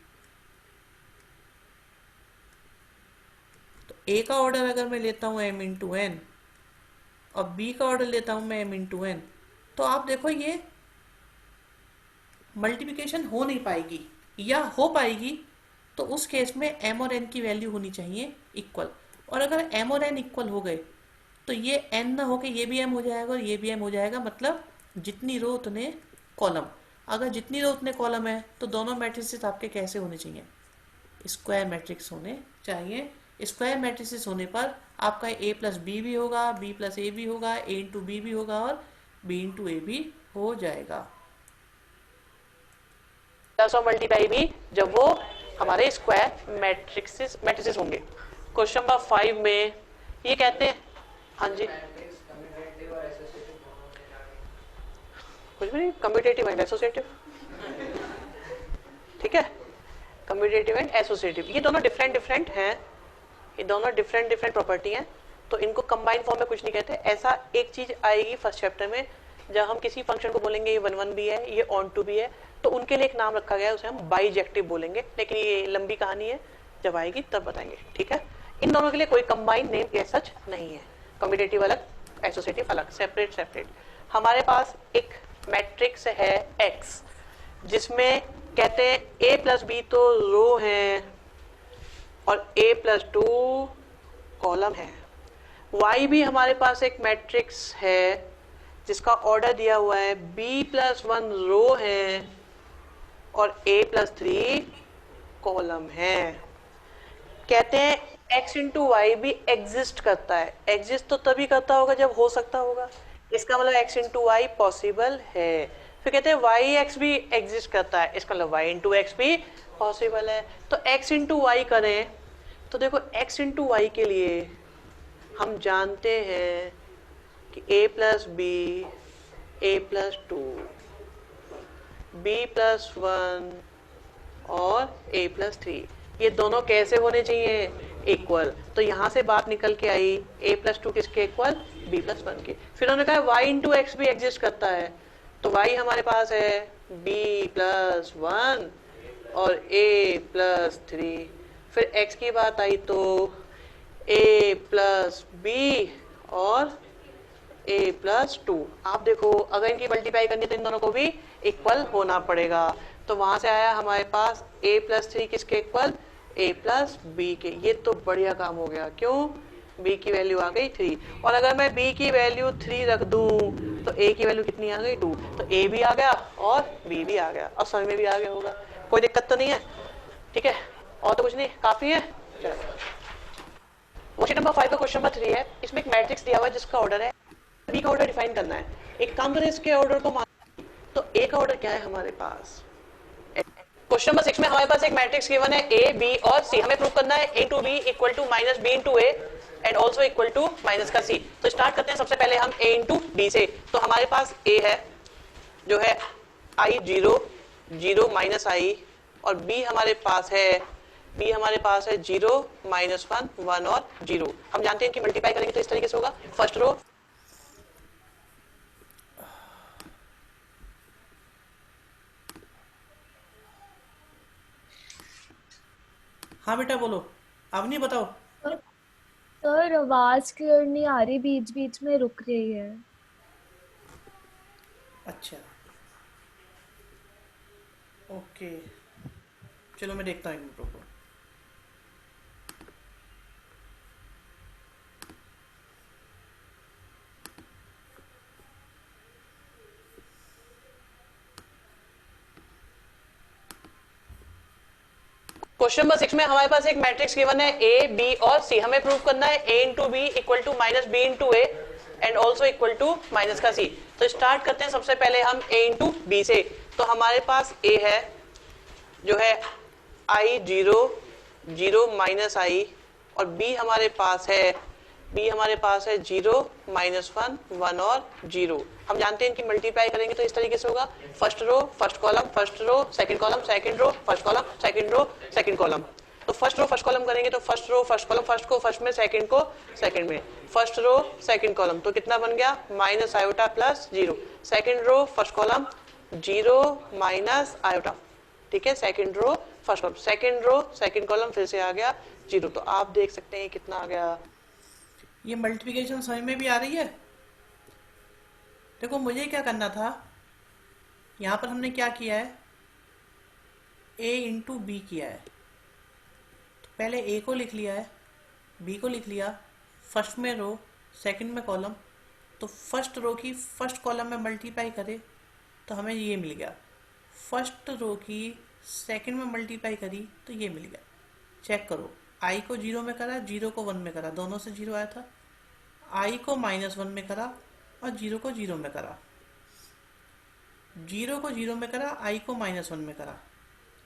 तो A का ऑर्डर अगर मैं लेता हूँ M इंटू N और B का ऑर्डर लेता हूँ मैं M इंटू N, तो आप देखो ये मल्टीप्लिकेशन हो नहीं पाएगी, या हो पाएगी तो उस केस में M और N की वैल्यू होनी चाहिए इक्वल। और अगर M और N इक्वल हो गए तो ये N ना होके ये भी M हो जाएगा और ये भी M हो जाएगा, मतलब जितनी रो उतने कॉलम। अगर जितनी रो उतने कॉलम है तो दोनों मैट्रिसेस आपके कैसे होने चाहिए, स्क्वायर मैट्रिक्स होने चाहिए। स्क्वायर मैट्रिसेस होने पर आपका A प्लस बी भी होगा, B प्लस ए भी होगा, A इंटू बी भी होगा और B इंटू ए भी हो जाएगा। प्लस और मल्टीप्लाई भी जब वो हमारे स्क्वायर मैट्रिसेस होंगे। क्वेश्चन नंबर 5 में ये कहते हैं, हाँ जी कुछ भी नहीं, कम्यूटेटिव एंड एसोसिएटिव, ठीक है, कम्यूटेटिव एंड एसोसिएटिव ये दोनों डिफरेंट हैं, ये दोनों डिफरेंट प्रॉपर्टी हैं, तो इनको कंबाइन फॉर्म में कुछ नहीं कहते। ऐसा एक चीज आएगी फर्स्ट चैप्टर में, जब हम किसी फंक्शन को बोलेंगे ये 1 1 भी है, ये ऑन टू भी है, तो उनके लिए एक नाम रखा गया है, उसे हम बाइजेक्टिव बोलेंगे, लेकिन ये लंबी कहानी है, जब आएगी तब बताएंगे। ठीक है, इन दोनों के लिए कोई कंबाइन नेम ये सच नहीं है, कम्यूटेटिव अलग, एसोसिएटिव अलग, सेपरेट सेपरेट। हमारे पास एक मैट्रिक्स है एक्स, जिसमें कहते हैं ए प्लस बी तो रो है और ए प्लस 2 कॉलम है। वाई भी हमारे पास एक मैट्रिक्स है जिसका ऑर्डर दिया हुआ है बी प्लस 1 रो है और ए प्लस 3 कॉलम है। कहते हैं x इंटू वाई भी एग्जिस्ट करता है। एग्जिस्ट तो तभी करता होगा जब हो सकता होगा, इसका मतलब x इंटू वाई पॉसिबल है। फिर कहते हैं वाई एक्स भी एग्जिस्ट करता है, इसका मतलब y इंटू एक्स भी पॉसिबल है। तो x इंटू वाई करें तो देखो x इंटू वाई के लिए हम जानते हैं कि a plus B, A plus 2, B plus 1 और ए प्लस 3, ये दोनों कैसे होने चाहिए? इक्वल। तो यहां से बात निकल के आई a प्लस 2 किसके इक्वल? b प्लस 1 के। फिर उन्होंने कहा y इंटू एक्स भी एग्जिस्ट करता है, तो y हमारे पास है b प्लस 1 और a प्लस 3। फिर x की बात आई तो a प्लस b और a प्लस 2। आप देखो अगर इनकी मल्टीप्लाई करनी तो इन दोनों को भी इक्वल होना पड़ेगा। तो वहां से आया हमारे पास a प्लस 3 किसके इक्वल? a प्लस बी के। ये तो बढ़िया काम हो गया। क्यों? b की वैल्यू आ गई 3, और अगर मैं b की वैल्यू 3 रख दूं तो a की वैल्यू कितनी आ गई? 2। तो a भी आ गया और b भी आ गया, और समझ में भी आ गया होगा। कोई दिक्कत तो नहीं है? ठीक है, और तो कुछ नहीं, काफी है। क्वेश्चन नंबर 5 का क्वेश्चन नंबर 3 है। इसमें एक मैट्रिक्स दिया हुआ है जिसका ऑर्डर है, बी का ऑर्डर डिफाइन करना है। एक काम करें, इसके ऑर्डर को मान, तो ए का ऑर्डर क्या है हमारे पास? क्वेश्चन नंबर 6 में हमारे पास एक मैट्रिक्स गिवन है ए, बी और सी। हमें प्रूव करना है a into B equal to minus B into A and also equal to minus का सी। तो स्टार्ट करते हैं सबसे पहले हम a इंटू बी से। तो हमारे पास a है जो है i 0 0 माइनस आई, और b हमारे पास है 0 माइनस 1 1 और 0। हम जानते हैं कि मल्टीप्लाई करेंगे तो इस तरीके से होगा, फर्स्ट रो हाँ बेटा बोलो, अब नहीं बताओ। सर आवाज क्लियर नहीं आ रही, बीच बीच में रुक रही है। अच्छा ओके, चलो मैं देखता हूँ एक मिनट, रुको। क्वेश्चन नंबर 6 में हमारे पास एक मैट्रिक्स गिवन है ए, बी और सी। हमें प्रूव करना है a into B equal to minus B into A and also equal to minus का सी। तो स्टार्ट करते हैं सबसे पहले हम a इंटू बी से। तो हमारे पास a है जो है i 0 0 माइनस आई, और b हमारे पास है 0 माइनस 1 1 और 0। हम जानते हैं इनकी मल्टीप्लाई करेंगे तो इस तरीके से होगा, first row first column, first row second column, second row first column, second row second column. तो फर्स्ट रो फर्स्ट कॉलम करेंगे तो first row first column, first को फर्स्ट में, सेकंड को सेकंड में, फर्स्ट रो सेकंड कॉलम। तो कितना बन गया? Minus iota plus 0। Second row first column 0 minus iota, ठीक है। Second row first column, second row second column, फिर से आ गया 0। तो आप देख सकते हैं कितना आ गया। ये मल्टीप्लिकेशन समझ में भी आ रही है? देखो मुझे क्या करना था, यहाँ पर हमने क्या किया है, a इंटू बी किया है। तो पहले a को लिख लिया है, b को लिख लिया, फर्स्ट में रो सेकंड में कॉलम। तो फर्स्ट रो की फर्स्ट कॉलम में मल्टीप्लाई करे तो हमें ये मिल गया, फर्स्ट रो की सेकंड में मल्टीप्लाई करी तो ये मिल गया। चेक करो, i को 0 में करा, 0 को 1 में करा, दोनों से 0 आया था। i को माइनस 1 में करा और 0 को 0 में करा, 0 को 0 में करा, i को माइनस 1 में करा,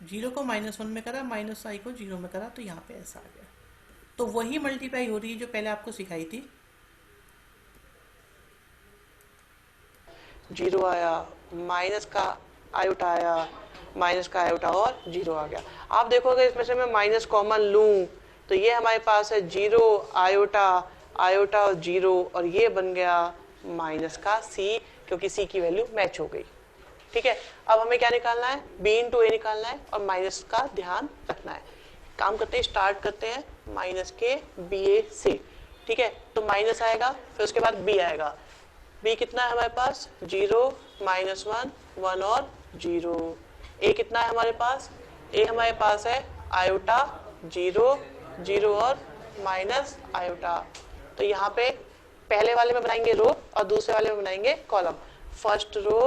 0 को माइनस 1 में करा, माइनस i को 0 में करा, तो यहाँ पे ऐसा आ गया। तो वही मल्टीप्लाई हो रही है जो पहले आपको सिखाई थी। 0 आया, माइनस का आयोटा आया, माइनस का आयोटा और 0 आ गया। आप देखोगे इसमें से मैं माइनस कॉमन लूं तो ये हमारे पास है 0 आयोटा, आयोटा और 0, और ये बन गया माइनस का c, क्योंकि c की वैल्यू मैच हो गई। ठीक है, अब हमें क्या निकालना है? b इंटू ए निकालना है और माइनस का ध्यान रखना है। काम करते हैं, स्टार्ट करते हैं माइनस के बी ए से। ठीक है, तो माइनस आएगा, फिर उसके बाद बी आएगा। बी कितना है हमारे पास, 0 -1 1 और 0। ए कितना है हमारे पास, ए हमारे पास है आयोटा 0 0 और माइनस आयोटा। तो यहाँ पे पहले वाले में बनाएंगे रो और दूसरे वाले में बनाएंगे column. First row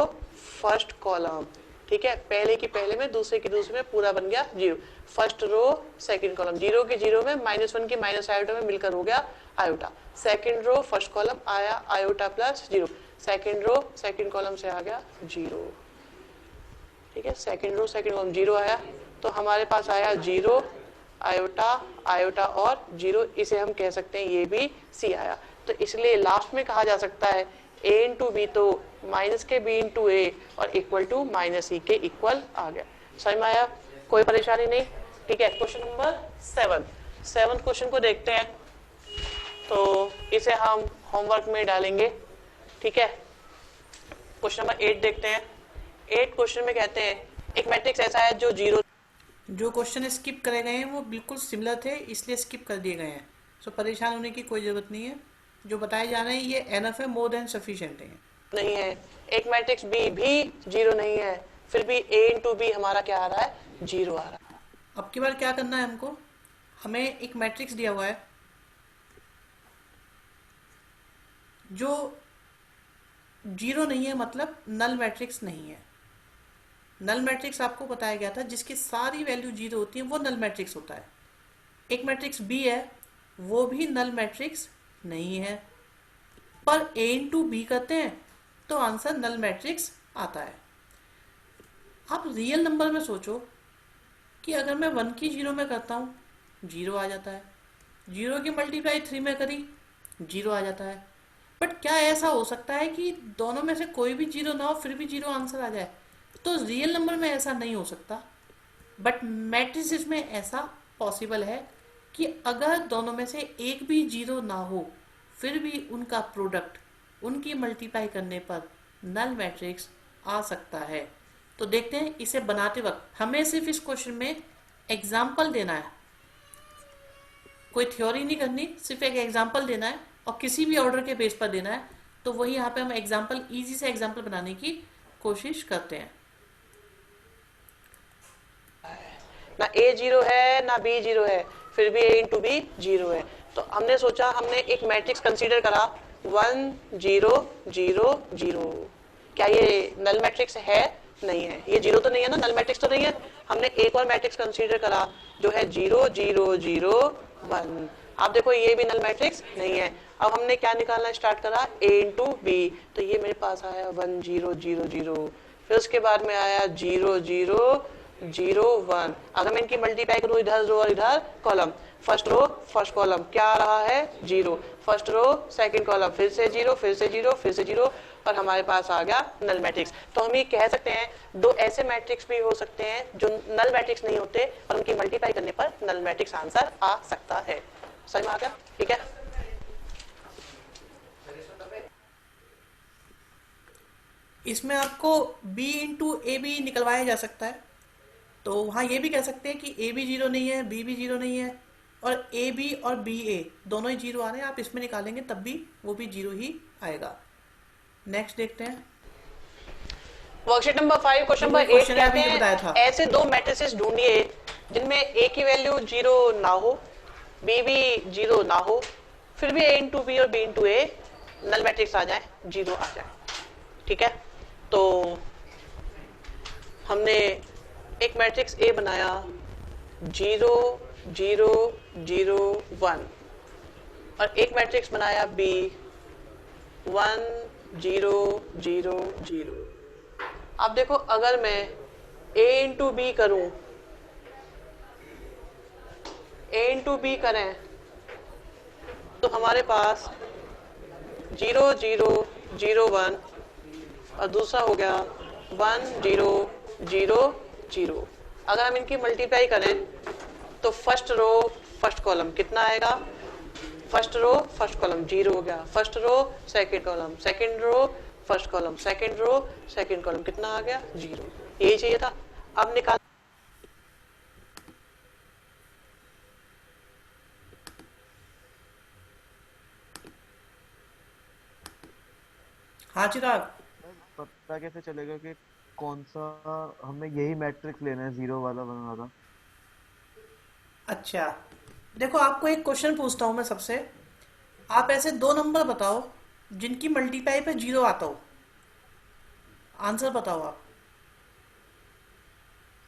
first column, ठीक है, पहले की पहले में दूसरे की दूसरे में पूरा बन गया 0। फर्स्ट रो सेकंड कॉलम, 0 की 0 में -1 की माइनस आयोटा में मिलकर हो गया iota. Second row first column आया iota plus 0, second row second column से आ गया 0, ठीक है, सेकंड रो सेकंड कॉलम 0 आया, तो हमारे पास आया 0 आयोटा आयोटा और 0, इसे हम कह सकते हैं ये भी सी आया। तो इसलिए लास्ट में कहा जा सकता है a इंटू बी तो माइनस के b इंटू ए और इक्वल टू माइनस ई के इक्वल आ गया। समझ में आया, कोई परेशानी नहीं, ठीक है। क्वेश्चन नंबर 7 क्वेश्चन को देखते हैं, तो इसे हम होमवर्क में डालेंगे, ठीक है। क्वेश्चन नंबर 8 देखते हैं। 8 क्वेश्चन में कहते हैं एक मैट्रिक्स ऐसा है जो 0, जो क्वेश्चन स्किप करे गए हैं वो बिल्कुल सिमिलर थे, इसलिए स्किप कर दिए गए हैं। सो परेशान होने की कोई ज़रूरत नहीं है, जो बताए जा रहे हैं ये एनफ है, मोर देन सफिशिएंट है। नहीं है, एक मैट्रिक्स बी भी 0 नहीं है, फिर भी a इंटू बी हमारा क्या आ रहा है, 0 आ रहा है। अब की बार क्या करना है हमको, हमें एक मैट्रिक्स दिया हुआ है जो 0 नहीं है, मतलब नल मैट्रिक्स नहीं है। नल मैट्रिक्स आपको बताया गया था जिसकी सारी वैल्यू 0 होती है वो नल मैट्रिक्स होता है। एक मैट्रिक्स बी है वो भी नल मैट्रिक्स नहीं है, पर a इंटू बी करते हैं तो आंसर नल मैट्रिक्स आता है। आप रियल नंबर में सोचो कि अगर मैं 1 की 0 में करता हूँ 0 आ जाता है, 0 की मल्टीप्लाई 3 में करी 0 आ जाता है। बट क्या ऐसा हो सकता है कि दोनों में से कोई भी 0 ना हो फिर भी 0 आंसर आ जाए? तो रियल नंबर में ऐसा नहीं हो सकता, बट मैट्रिसेस में ऐसा पॉसिबल है कि अगर दोनों में से एक भी 0 ना हो फिर भी उनका प्रोडक्ट उनकी मल्टीप्लाई करने पर नल मैट्रिक्स आ सकता है। तो देखते हैं, इसे बनाते वक्त हमें सिर्फ इस क्वेश्चन में एग्जाम्पल देना है, कोई थ्योरी नहीं करनी, सिर्फ एक एग्जाम्पल देना है और किसी भी ऑर्डर के बेस पर देना है। तो वही यहाँ पे हम एग्जाम्पल, इजी से एग्जाम्पल बनाने की कोशिश करते हैं। ना a 0 है ना b 0 है, फिर भी a इंटू बी 0 है। तो हमने सोचा, हमने एक मैट्रिक्स कंसीडर करा 1 0 0 0। क्या ये नल मैट्रिक्स है? नहीं है, ये 0 तो नहीं है ना, नल मैट्रिक्स तो नहीं है। हमने एक और मैट्रिक्स कंसीडर करा जो है 0 0 0 1। आप देखो ये भी नल मैट्रिक्स नहीं है। अब हमने क्या निकालना स्टार्ट करा, a इंटू बी, तो ये मेरे पास आया 1 0 0 0, फिर उसके बाद में आया 0 0 0 1। अगर मैं इनकी मल्टीप्लाई करूँ इधर रो और इधर column, first row first column क्या आ रहा है 0, फर्स्ट रो सेकंड कॉलम फिर से 0 फिर से 0 फिर से 0, और हमारे पास आ गया नल मैट्रिक्स। तो हम ये कह सकते हैं दो ऐसे मैट्रिक्स भी हो सकते हैं जो नल मैट्रिक्स नहीं होते और उनकी मल्टीप्लाई करने पर नल मैट्रिक्स आंसर आ सकता है। समझ में आ गया? ठीक है, इसमें आपको b इंटू ए भी निकलवाया जा सकता है, तो वहाँ ये भी कह सकते हैं कि a भी 0 नहीं है, b भी 0 नहीं है, और ए बी और बी ए दोनों ही 0 आ रहे हैं। आप इसमें निकालेंगे तब भी वो भी 0 ही आएगा। नेक्स्ट देखते हैं वर्कशीट नंबर 5 क्वेश्चन नंबर 8 कहते हैं ऐसे दो मैट्रिसेस ढूंढिए जिनमें a की वैल्यू 0 ना हो, b भी 0 ना हो, फिर भी a इंटू बी और b इंटू ए नल मैट्रिक्स आ जाए, 0 आ जाए। ठीक है, तो हमने एक मैट्रिक्स A बनाया 0 0 0 1 और एक मैट्रिक्स बनाया B 1 0 0 0। आप देखो अगर मैं A इंटू बी करूं, A इंटू बी करें तो हमारे पास 0 0 0 1 और दूसरा हो गया 1 0 0 0। अगर हम इनकी मल्टीप्लाई करें तो फर्स्ट रो फर्स्ट कॉलम कितना आएगा, फर्स्ट रो फर्स्ट कॉलम 0 हो गया, first row second column, second row first column, second row second column कितना आ गया 0। यही चाहिए था। अब निकाल हाँ चिराग। सर पता कैसे चलेगा कि कौन सा हमें यही मैट्रिक्स लेना है, जीरो वाला वन वाला? अच्छा, देखो आपको एक क्वेश्चन पूछता हूँ मैं सबसे। आप ऐसे दो नंबर बताओ जिनकी मल्टीप्लाई पे जीरो आता हो। आंसर बताओ आप।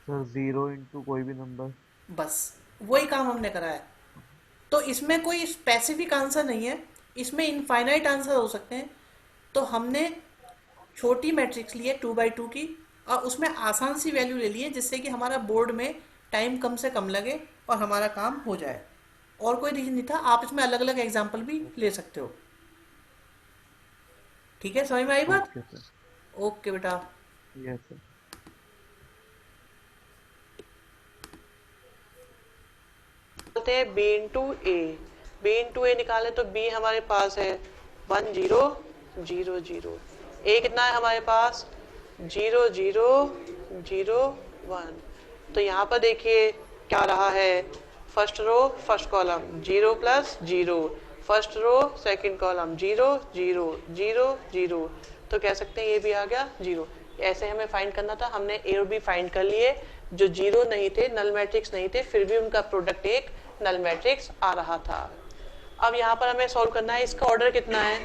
सर जीरो इंटू कोई भी नंबर। बस वही काम हमने करा है। तो इसमें कोई स्पेसिफिक आंसर नहीं है, इसमें इनफाइनाइट आंसर हो सकते हैं। तो हमने छोटी मैट्रिक्स ली है 2 by 2 की, और उसमें आसान सी वैल्यू ले ली है जिससे कि हमारा बोर्ड में टाइम कम से कम लगे और हमारा काम हो जाए। और कोई रीजन नहीं था, आप इसमें अलग अलग एग्जाम्पल भी ले सकते हो। ठीक है, समझ में आई बात? Okay sir. ओके बेटा। Yes sir. बोलते हैं B into A. B into ए निकालें तो बी हमारे पास है 1 0 0 0। ए कितना है हमारे पास 0 0 0 1। तो यहाँ पर देखिए क्या रहा है, first row first column 0 plus 0, first row second column 0 0 0 0। तो कह सकते हैं ये भी आ गया 0। ऐसे हमें फाइंड करना था, हमने ए और बी फाइंड कर लिए। जो जीरो नहीं थे, नल मैट्रिक्स नहीं थे, फिर भी उनका प्रोडक्ट एक नल मैट्रिक्स आ रहा था। अब यहाँ पर हमें सॉल्व करना है, इसका ऑर्डर कितना है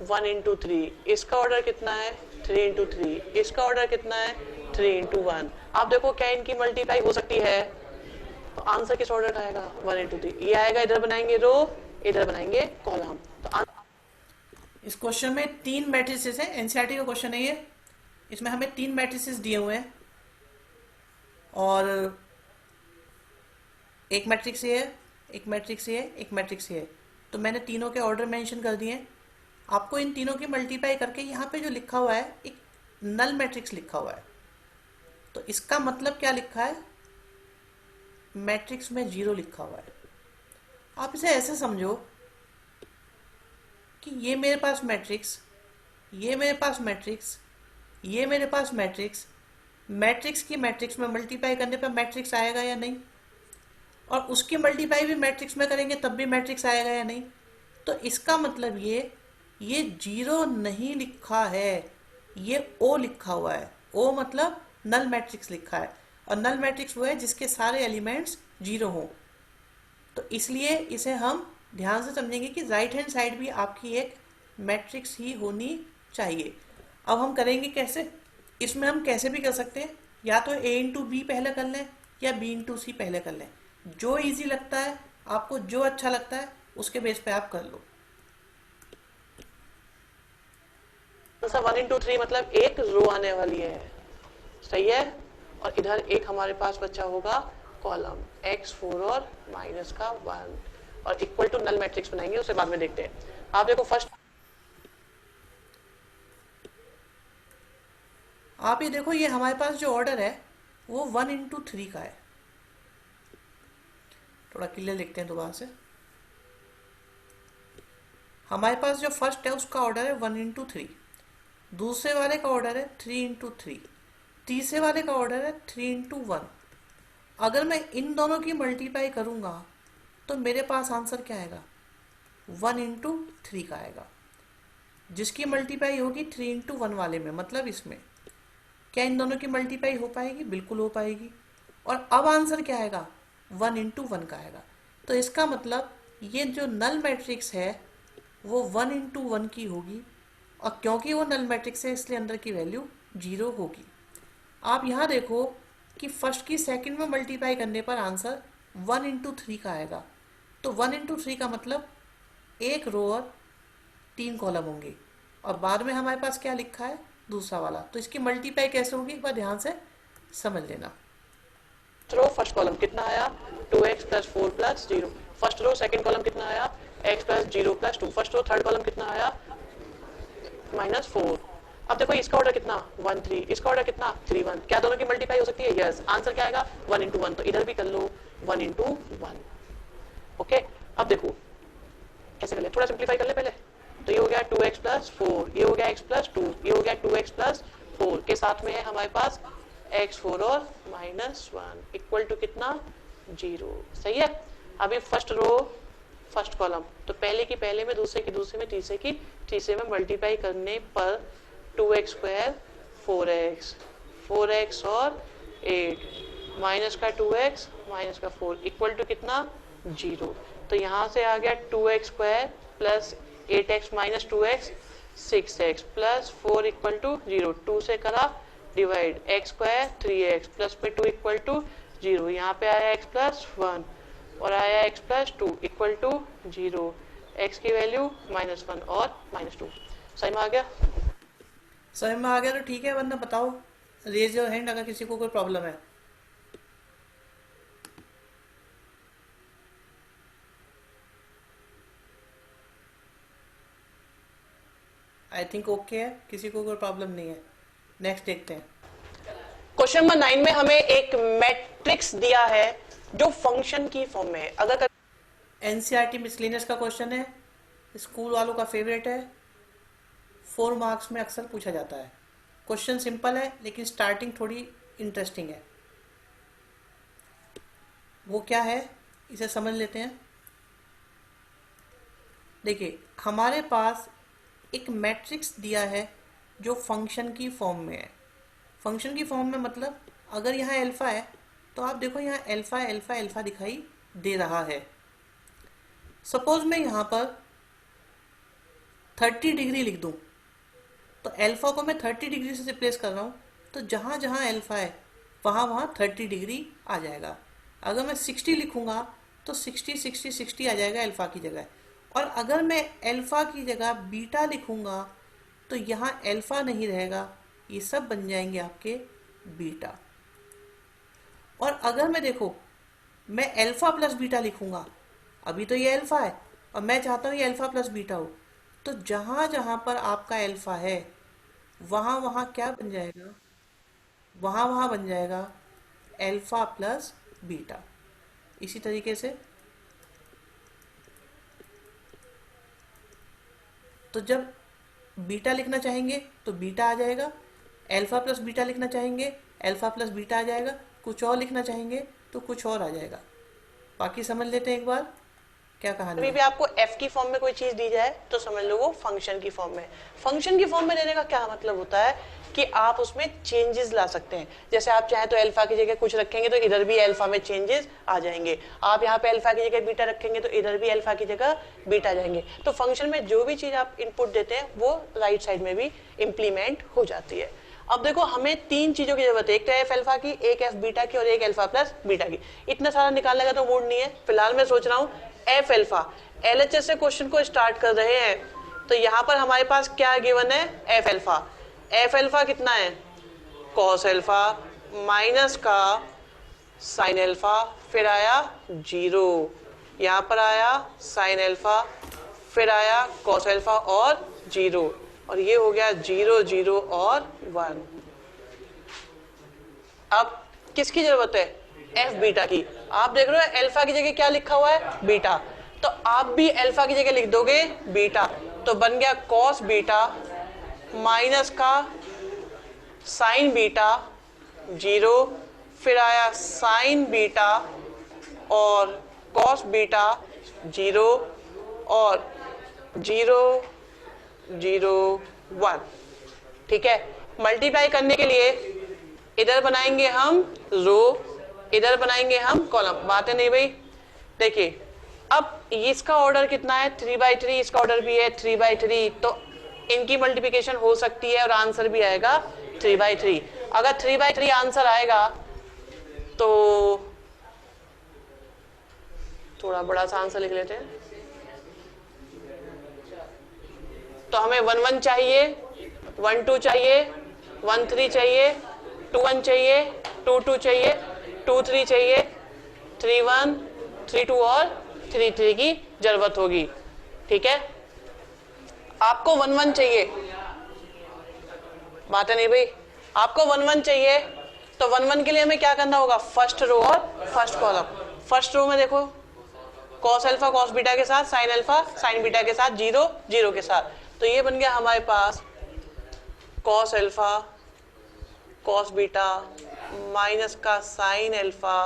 1 इंटू 3, इसका ऑर्डर कितना है 3 इंटू 3, इसका ऑर्डर कितना है 3 इंटू 1। आप देखो क्या इनकी मल्टीप्लाई हो सकती है, तो आंसर किस ऑर्डर का आएगा 1 इंटू 3। ये आएगा, इधर बनाएंगे रो, इधर बनाएंगे कॉलम। तो इस क्वेश्चन में 3 मैट्रिसेस हैं, एनसीईआरटी का क्वेश्चन है ये। इसमें हमें 3 मैट्रिसेस दिए हुए हैं और एक मैट्रिक्स ये है, एक मैट्रिक्स ये है, एक मैट्रिक्स ये है। तो मैंने तीनों के ऑर्डर मेंशन कर दिए हैं। आपको इन तीनों की मल्टीप्लाई करके यहाँ पे जो लिखा हुआ है एक नल मैट्रिक्स लिखा हुआ है। तो इसका मतलब क्या लिखा है, मैट्रिक्स में जीरो लिखा हुआ है। आप इसे ऐसे समझो कि ये मेरे पास मैट्रिक्स, ये मेरे पास मैट्रिक्स, ये मेरे पास मैट्रिक्स। मैट्रिक्स की मैट्रिक्स में मल्टीप्लाई करने पर मैट्रिक्स आएगा या नहीं, और उसकी मल्टीप्लाई भी मैट्रिक्स में करेंगे तब भी मैट्रिक्स आएगा या नहीं। तो इसका मतलब ये जीरो नहीं लिखा है, ये ओ लिखा हुआ है। ओ मतलब नल मैट्रिक्स लिखा है, और नल मैट्रिक्स वो है जिसके सारे एलिमेंट्स जीरो हों। तो इसलिए इसे हम ध्यान से समझेंगे कि राइट हैंड साइड भी आपकी एक मैट्रिक्स ही होनी चाहिए। अब हम करेंगे कैसे, इसमें हम कैसे भी कर सकते हैं, या तो ए इंटू बी पहले कर लें या बी इंटू सी पहले कर लें। जो इजी लगता है आपको, जो अच्छा लगता है उसके बेस पे आप कर लो। आंसर 1 इंटू 3 मतलब एक रो आने वाली है, सही है। और इधर एक हमारे पास बचा होगा कॉलम x4 और माइनस का 1, और इक्वल टू नल मैट्रिक्स बनाएंगे, उसे बाद में देखते हैं। आप देखो फर्स्ट, आप ये देखो, ये हमारे पास जो ऑर्डर है वो 1 इंटू 3 का है। थोड़ा क्लियर लिखते हैं दोबारा से। हमारे पास जो फर्स्ट है उसका ऑर्डर है 1 इंटू 3, दूसरे वाले का ऑर्डर है 3 इंटू 3, तीसरे वाले का ऑर्डर है 3 इंटू 1। अगर मैं इन दोनों की मल्टीप्लाई करूंगा तो मेरे पास आंसर क्या आएगा, 1 इंटू 3 का आएगा, जिसकी मल्टीप्लाई होगी 3 इंटू 1 वाले में, मतलब इसमें। क्या इन दोनों की मल्टीप्लाई हो पाएगी? बिल्कुल हो पाएगी। और अब आंसर क्या आएगा, 1 इंटू 1 का आएगा। तो इसका मतलब ये जो नल मैट्रिक्स है वो 1 इंटू 1 की होगी, और क्योंकि वो नल मैट्रिक्स है इसलिए अंदर की वैल्यू 0 होगी। आप यहाँ देखो कि फर्स्ट की सेकंड में मल्टीप्लाई करने पर आंसर 1 इंटू 3 का आएगा। तो 1 इंटू 3 का मतलब एक रो और 3 कॉलम होंगे, और बाद में हमारे पास क्या लिखा है, दूसरा वाला। तो इसकी मल्टीप्लाई कैसे होगी एक बार ध्यान से समझ लेना। रो फर्स्ट कॉलम कितना आया 2x plus 4 plus 0, first row second column कितना आया x plus 0 plus 2, first row third column कितना आया माइनस 4। अब देखो इसका ऑर्डर कितना 1 3, इसका ऑर्डर कितना 3 1। क्या दोनों की मल्टीप्लाई हो सकती है? यस। आंसर क्या आएगा 1 इंटू 1। तो इधर भी कर लो 1 इंटू 1। ओके, अब देखो कैसे कर ले, थोड़ा सिंप्लीफाई कर ले पहले। तो ये हो गया 2x प्लस 4, ये हो गया x प्लस 2, ये हो गया 2x प्लस 4 के साथ में है हमारे पास x4 और माइनस 1 इक्वल टू कितना 0, सही है। अभी फर्स्ट रो फर्स्ट कॉलम, तो पहले की पहले में, दूसरे की दूसरे में, तीसरे की तीसरे में मल्टीप्लाई करने पर 2x स्क्वायर 4x, 4x और 8 माइनस का 2x माइनस का 4 इक्वल टू कितना 0। तो यहाँ से आ गया 2x square plus 8x minus 2x 6x plus 4 equal to 0। 2 से करा divide, x square 3x plus में 2 इक्वल टू 0। यहाँ पे आया x प्लस 1 और आया x plus 2 equal to 0। x की वैल्यू -1 और -2। सही में आ गया? समझ में आ गया तो ठीक है, वरना बताओ, रेज योर हैंड अगर किसी को कोई प्रॉब्लम है। आई थिंक ओके है, किसी को कोई प्रॉब्लम नहीं है। नेक्स्ट देखते हैं। क्वेश्चन नंबर 9 में हमें एक मैट्रिक्स दिया है जो फंक्शन की फॉर्म में है। अगर एनसीईआरटी मिसलेनियस का क्वेश्चन है, स्कूल वालों का फेवरेट है, 4 मार्क्स में अक्सर पूछा जाता है। क्वेश्चन सिंपल है लेकिन स्टार्टिंग थोड़ी इंटरेस्टिंग है। वो क्या है इसे समझ लेते हैं। देखिए, हमारे पास एक मैट्रिक्स दिया है जो फंक्शन की फॉर्म में है। फंक्शन की फॉर्म में मतलब अगर यहाँ अल्फा है तो आप देखो यहाँ अल्फा अल्फा अल्फा दिखाई दे रहा है। सपोज मैं यहाँ पर 30 डिग्री लिख दूं, तो अल्फा को मैं 30 डिग्री से रिप्लेस कर रहा हूँ, तो जहाँ जहाँ अल्फा है वहाँ वहाँ 30 डिग्री आ जाएगा। अगर मैं 60 लिखूँगा तो 60 60 60 आ जाएगा अल्फा की जगह। और अगर मैं अल्फा की जगह बीटा लिखूँगा तो यहाँ अल्फा नहीं रहेगा, ये सब बन जाएंगे आपके बीटा। और अगर मैं देखो मैं अल्फा प्लस बीटा लिखूँगा, अभी तो ये अल्फा है और मैं चाहता हूँ ये अल्फा प्लस बीटा हो, तो जहाँ जहाँ पर आपका अल्फा है वहाँ वहाँ क्या बन जाएगा, वहाँ वहाँ बन जाएगा अल्फा प्लस बीटा। इसी तरीके से तो जब बीटा लिखना चाहेंगे तो बीटा आ जाएगा, अल्फा प्लस बीटा लिखना चाहेंगे अल्फा प्लस बीटा आ जाएगा, कुछ और लिखना चाहेंगे तो कुछ और आ जाएगा। बाकी समझ लेते हैं एक बार क्या कहानी अभी है। भी आपको f की फॉर्म में कोई चीज दी जाए तो समझ लो वो फंक्शन की फॉर्म में। फंक्शन की फॉर्म में देने का क्या मतलब होता है कि आप उसमें चेंजेस ला सकते हैं। जैसे आप चाहे तो अल्फा की जगह कुछ रखेंगे तो इधर भी अल्फा में चेंजेस आ जाएंगे। आप यहाँ पे अल्फा की जगह बीटा रखेंगे तो इधर भी अल्फा की जगह बीटा आ जाएंगे। तो फंक्शन में जो भी चीज आप इनपुट देते हैं वो राइट साइड में भी इम्प्लीमेंट हो जाती है। अब देखो हमें 3 चीजों की जरूरत है, एक तो एफ अल्फा की, एक एफ बीटा की और एक अल्फा प्लस बीटा की। इतना सारा निकालने का तो मूड नहीं है। फिलहाल मैं सोच रहा हूँ एफ अल्फा, एलएचएस से क्वेश्चन को स्टार्ट कर रहे हैं तो यहाँ पर हमारे पास क्या गिवन है, एफ अल्फा। एफ अल्फा कितना है, कॉस अल्फा माइनस का साइन अल्फा, फिर आया 0, यहाँ पर आया साइन अल्फा, फिर आया कॉस अल्फा और 0, और ये हो गया 0 0 और 1। अब किसकी जरूरत है, एफ बीटा की। आप देख रहे हो अल्फा की जगह क्या लिखा हुआ है, बीटा, तो आप भी अल्फा की जगह लिख दोगे बीटा, तो बन गया कॉस बीटा माइनस का साइन बीटा 0, फिर आया साइन बीटा और कॉस बीटा 0 और 0 0 1। ठीक है, मल्टीप्लाई करने के लिए इधर बनाएंगे हम रो, इधर बनाएंगे हम कॉलम। बात है नहीं भाई? देखिए अब इसका ऑर्डर कितना है, 3/3, इसका ऑर्डर भी है 3/3, तो इनकी मल्टीप्लिकेशन हो सकती है और आंसर भी आएगा 3/3। अगर 3/3 आंसर आएगा तो थोड़ा बड़ा सा आंसर लिख लेते हैं। तो हमें 1 1 चाहिए, 1 2 चाहिए, 1 3 चाहिए, 2 1 चाहिए, 2 2 चाहिए, 2 3 चाहिए, 3 1 3 2 और 3 3 की जरूरत होगी। ठीक है, आपको 1 1 चाहिए, बात है नहीं भाई? आपको 1 1 चाहिए तो 1 1 के लिए हमें क्या करना होगा, फर्स्ट रो और फर्स्ट कॉलम। फर्स्ट रो में देखो कॉस अल्फा कॉस बीटा के साथ, साइन अल्फा साइन बीटा के साथ, 0 0 के साथ, तो ये बन गया हमारे पास cos alpha cos beta minus का साइन अल्फा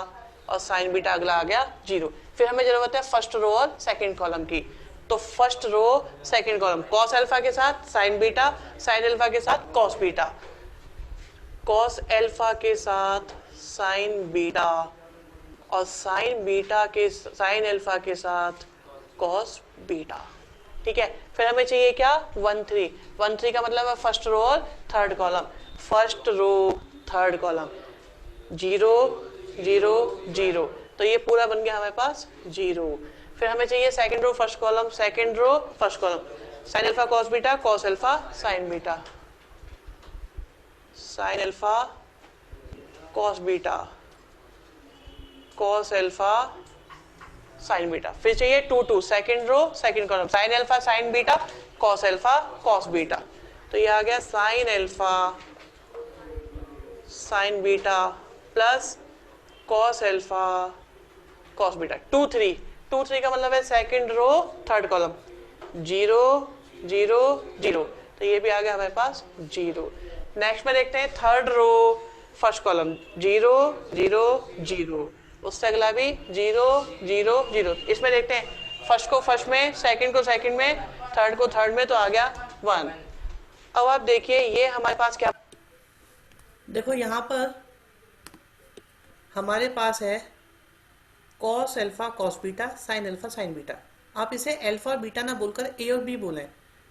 और साइन बीटा, अगला आ गया 0। फिर हमें जरूरत है फर्स्ट रो और सेकंड कॉलम की। तो first row second column, cos alpha के साथ साइन बीटा, साइन अल्फा के साथ कॉस बीटा, कॉस अल्फा के साथ साइन बीटा और साइन बीटा के साइन अल्फा के साथ कॉस बीटा। ठीक है, फिर हमें चाहिए क्या 1 3, 1 3 का मतलब है फर्स्ट रो और third column, first row third column 0 0 0, तो ये पूरा बन गया हमारे पास 0। फिर हमें चाहिए second row first column, second row first column, sine alpha cos beta, cos alpha sine beta, sine alpha cos beta, cos alpha sine beta. फिर चाहिए 2 2, second row second column, sine alpha sine beta, cos alpha cos beta, तो ये आ गया sine alpha sine beta plus cos alpha cos beta. 2 3, 2 3 का मतलब है second row third column 0 0 0, तो ये भी आ गया हमारे पास 0। नेक्स्ट में देखते हैं थर्ड रो फर्स्ट कॉलम 0 0 0, उससे अगला भी 0 0 0। इसमें देखते हैं फर्स्ट को फर्स्ट में, सेकंड को सेकंड में, थर्ड को थर्ड में, तो आ गया 1। अब आप देखिए ये हमारे पास क्या, देखो यहाँ पर हमारे पास है cos alpha cos beta, sine alpha sine beta. आप इसे अल्फा और बीटा ना बोलकर ए और बी बोलें,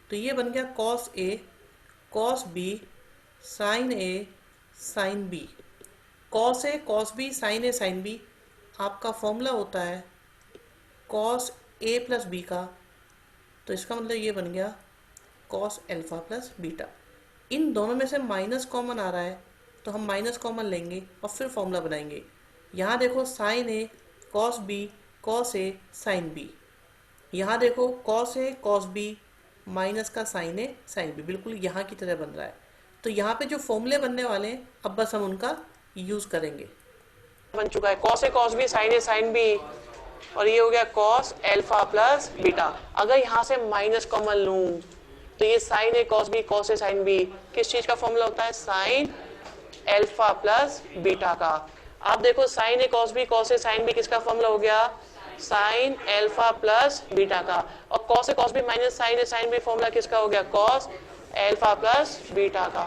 तो ये बन गया cos A cos B sign A sine B. Cos A cos B sign A sine B आपका फॉर्मूला होता है कॉस ए प्लस बी का, तो इसका मतलब ये बन गया कॉस अल्फा प्लस बीटा। इन दोनों में से माइनस कॉमन आ रहा है, तो हम माइनस कॉमन लेंगे और फिर फॉर्मूला बनाएंगे। यहाँ देखो sign A cos B cos A sine B, यहाँ देखो cos A cos B minus का साइन ए साइन बी, बिल्कुल यहाँ की तरह बन रहा है। तो यहाँ पे जो फॉर्मूले बनने वाले हैं अब बस हम उनका यूज करेंगे। बन चुका है cos A cos B sign A sine B, और ये हो गया कॉस अल्फा प्लस बीटा। अगर यहाँ से माइनस कॉमन लूं तो ये sign A cos B cos A sine B किस चीज का फॉर्मूला होता है, साइन अल्फा प्लस बीटा का। आप देखो sign A cos A sine B किसका फॉर्मूला हो गया, साइन अल्फा प्लस बीटा का, और cos A cos B minus sign A sine B formula किसका हो गया, कॉस अल्फा प्लस बीटा का।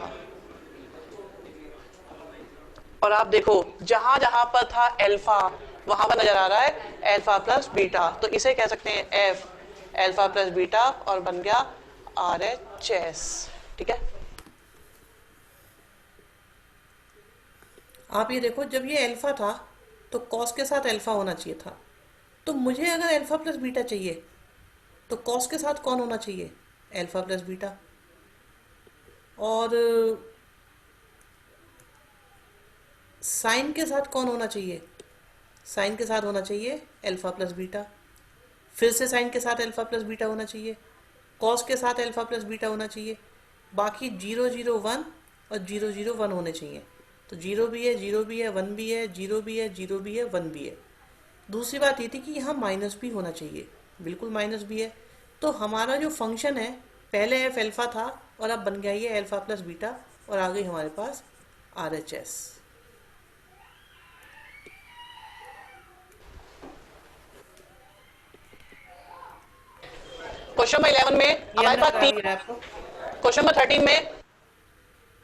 और आप देखो जहां जहां पर था अल्फा वहां पर नजर आ रहा है अल्फा प्लस बीटा, तो इसे कह सकते हैं एफ अल्फा प्लस बीटा, और बन गया RHS। ठीक है, आप ये देखो जब ये अल्फा था तो कॉस के साथ अल्फा होना चाहिए था, तो मुझे अगर अल्फा प्लस बीटा चाहिए तो कॉस के साथ कौन होना चाहिए, अल्फा प्लस बीटा, और साइन के साथ कौन होना चाहिए, साइन के साथ होना चाहिए अल्फा प्लस बीटा, फिर से साइन के साथ अल्फा प्लस बीटा होना चाहिए, कॉस के साथ अल्फा प्लस बीटा होना चाहिए, बाकी 0 0 1 और 0 0 1 होने चाहिए। तो 0 भी है 0 भी है 1 भी है 0 भी है 0 भी है 1 भी है। दूसरी बात ये थी कि यहाँ माइनस भी होना चाहिए, बिल्कुल माइनस भी है। तो हमारा जो फंक्शन है पहले एफ अल्फा था और अब बन गया ये अल्फा प्लस बीटा, और आ गई हमारे पास RHS। क्वेश्चन नंबर 11 में हमारे पास तीन, क्वेश्चन नंबर 13 में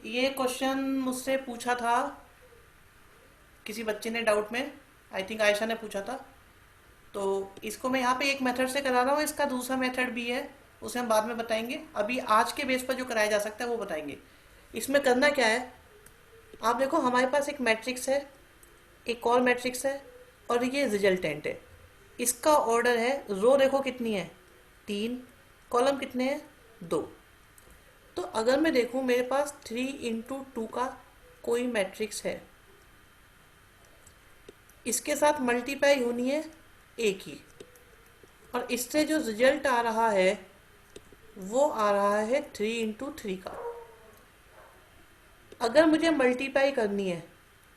ये क्वेश्चन मुझसे पूछा था किसी बच्चे ने डाउट में, आई थिंक आयशा ने पूछा था, तो इसको मैं यहाँ पे एक मेथड से करा रहा हूँ, इसका दूसरा मेथड भी है उसे हम बाद में बताएंगे। अभी आज के बेस पर जो कराया जा सकता है वो बताएंगे। इसमें करना क्या है, आप देखो हमारे पास एक मैट्रिक्स है, एक और मैट्रिक्स है, और ये रिजल्टेंट है। इसका ऑर्डर है, रो देखो कितनी है 3, कॉलम कितने हैं 2। तो अगर मैं देखूं मेरे पास 3 × 2 का कोई मैट्रिक्स है, इसके साथ मल्टीप्लाई होनी है ए की, और इससे जो रिजल्ट आ रहा है वो आ रहा है 3 × 3 का। अगर मुझे मल्टीप्लाई करनी है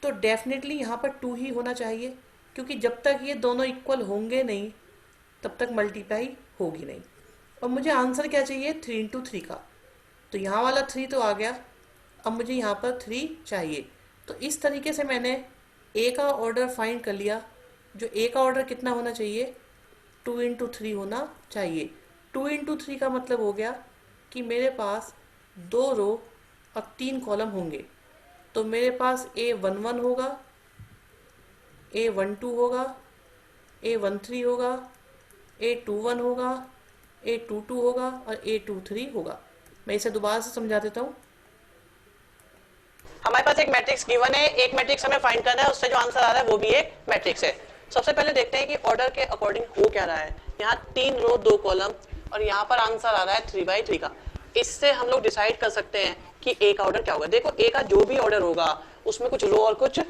तो डेफिनेटली यहाँ पर 2 ही होना चाहिए, क्योंकि जब तक ये दोनों इक्वल होंगे नहीं तब तक मल्टीप्लाई होगी नहीं। और मुझे आंसर क्या चाहिए 3 × 3 का, तो यहाँ वाला 3 तो आ गया, अब मुझे यहाँ पर 3 चाहिए। तो इस तरीके से मैंने ए का ऑर्डर फाइंड कर लिया, जो ए का ऑर्डर कितना होना चाहिए, 2 × 3 होना चाहिए। 2 × 3 का मतलब हो गया कि मेरे पास 2 रो और 3 कॉलम होंगे। तो मेरे पास A11 होगा, A12 होगा, A13 होगा, A21 होगा, A22 होगा और A23 होगा। मैं इसे दोबारा से समझा देता हूँ। हमारे पास एक मैट्रिक्स गिवन है, एक मैट्रिक्स हमें फाइंड करना है, उससे जो आंसर आ रहा है वो भी एक मैट्रिक्स है। सबसे पहले देखते हैं कि ऑर्डर के अकॉर्डिंग हो क्या रहा है। यहाँ 3 रो 2 कॉलम और यहाँ पर आंसर आ रहा है 3/3 का। इससे हम लोग डिसाइड कर सकते हैं कि ए का ऑर्डर क्या होगा। देखो ए का जो भी ऑर्डर होगा उसमें कुछ रो और कुछ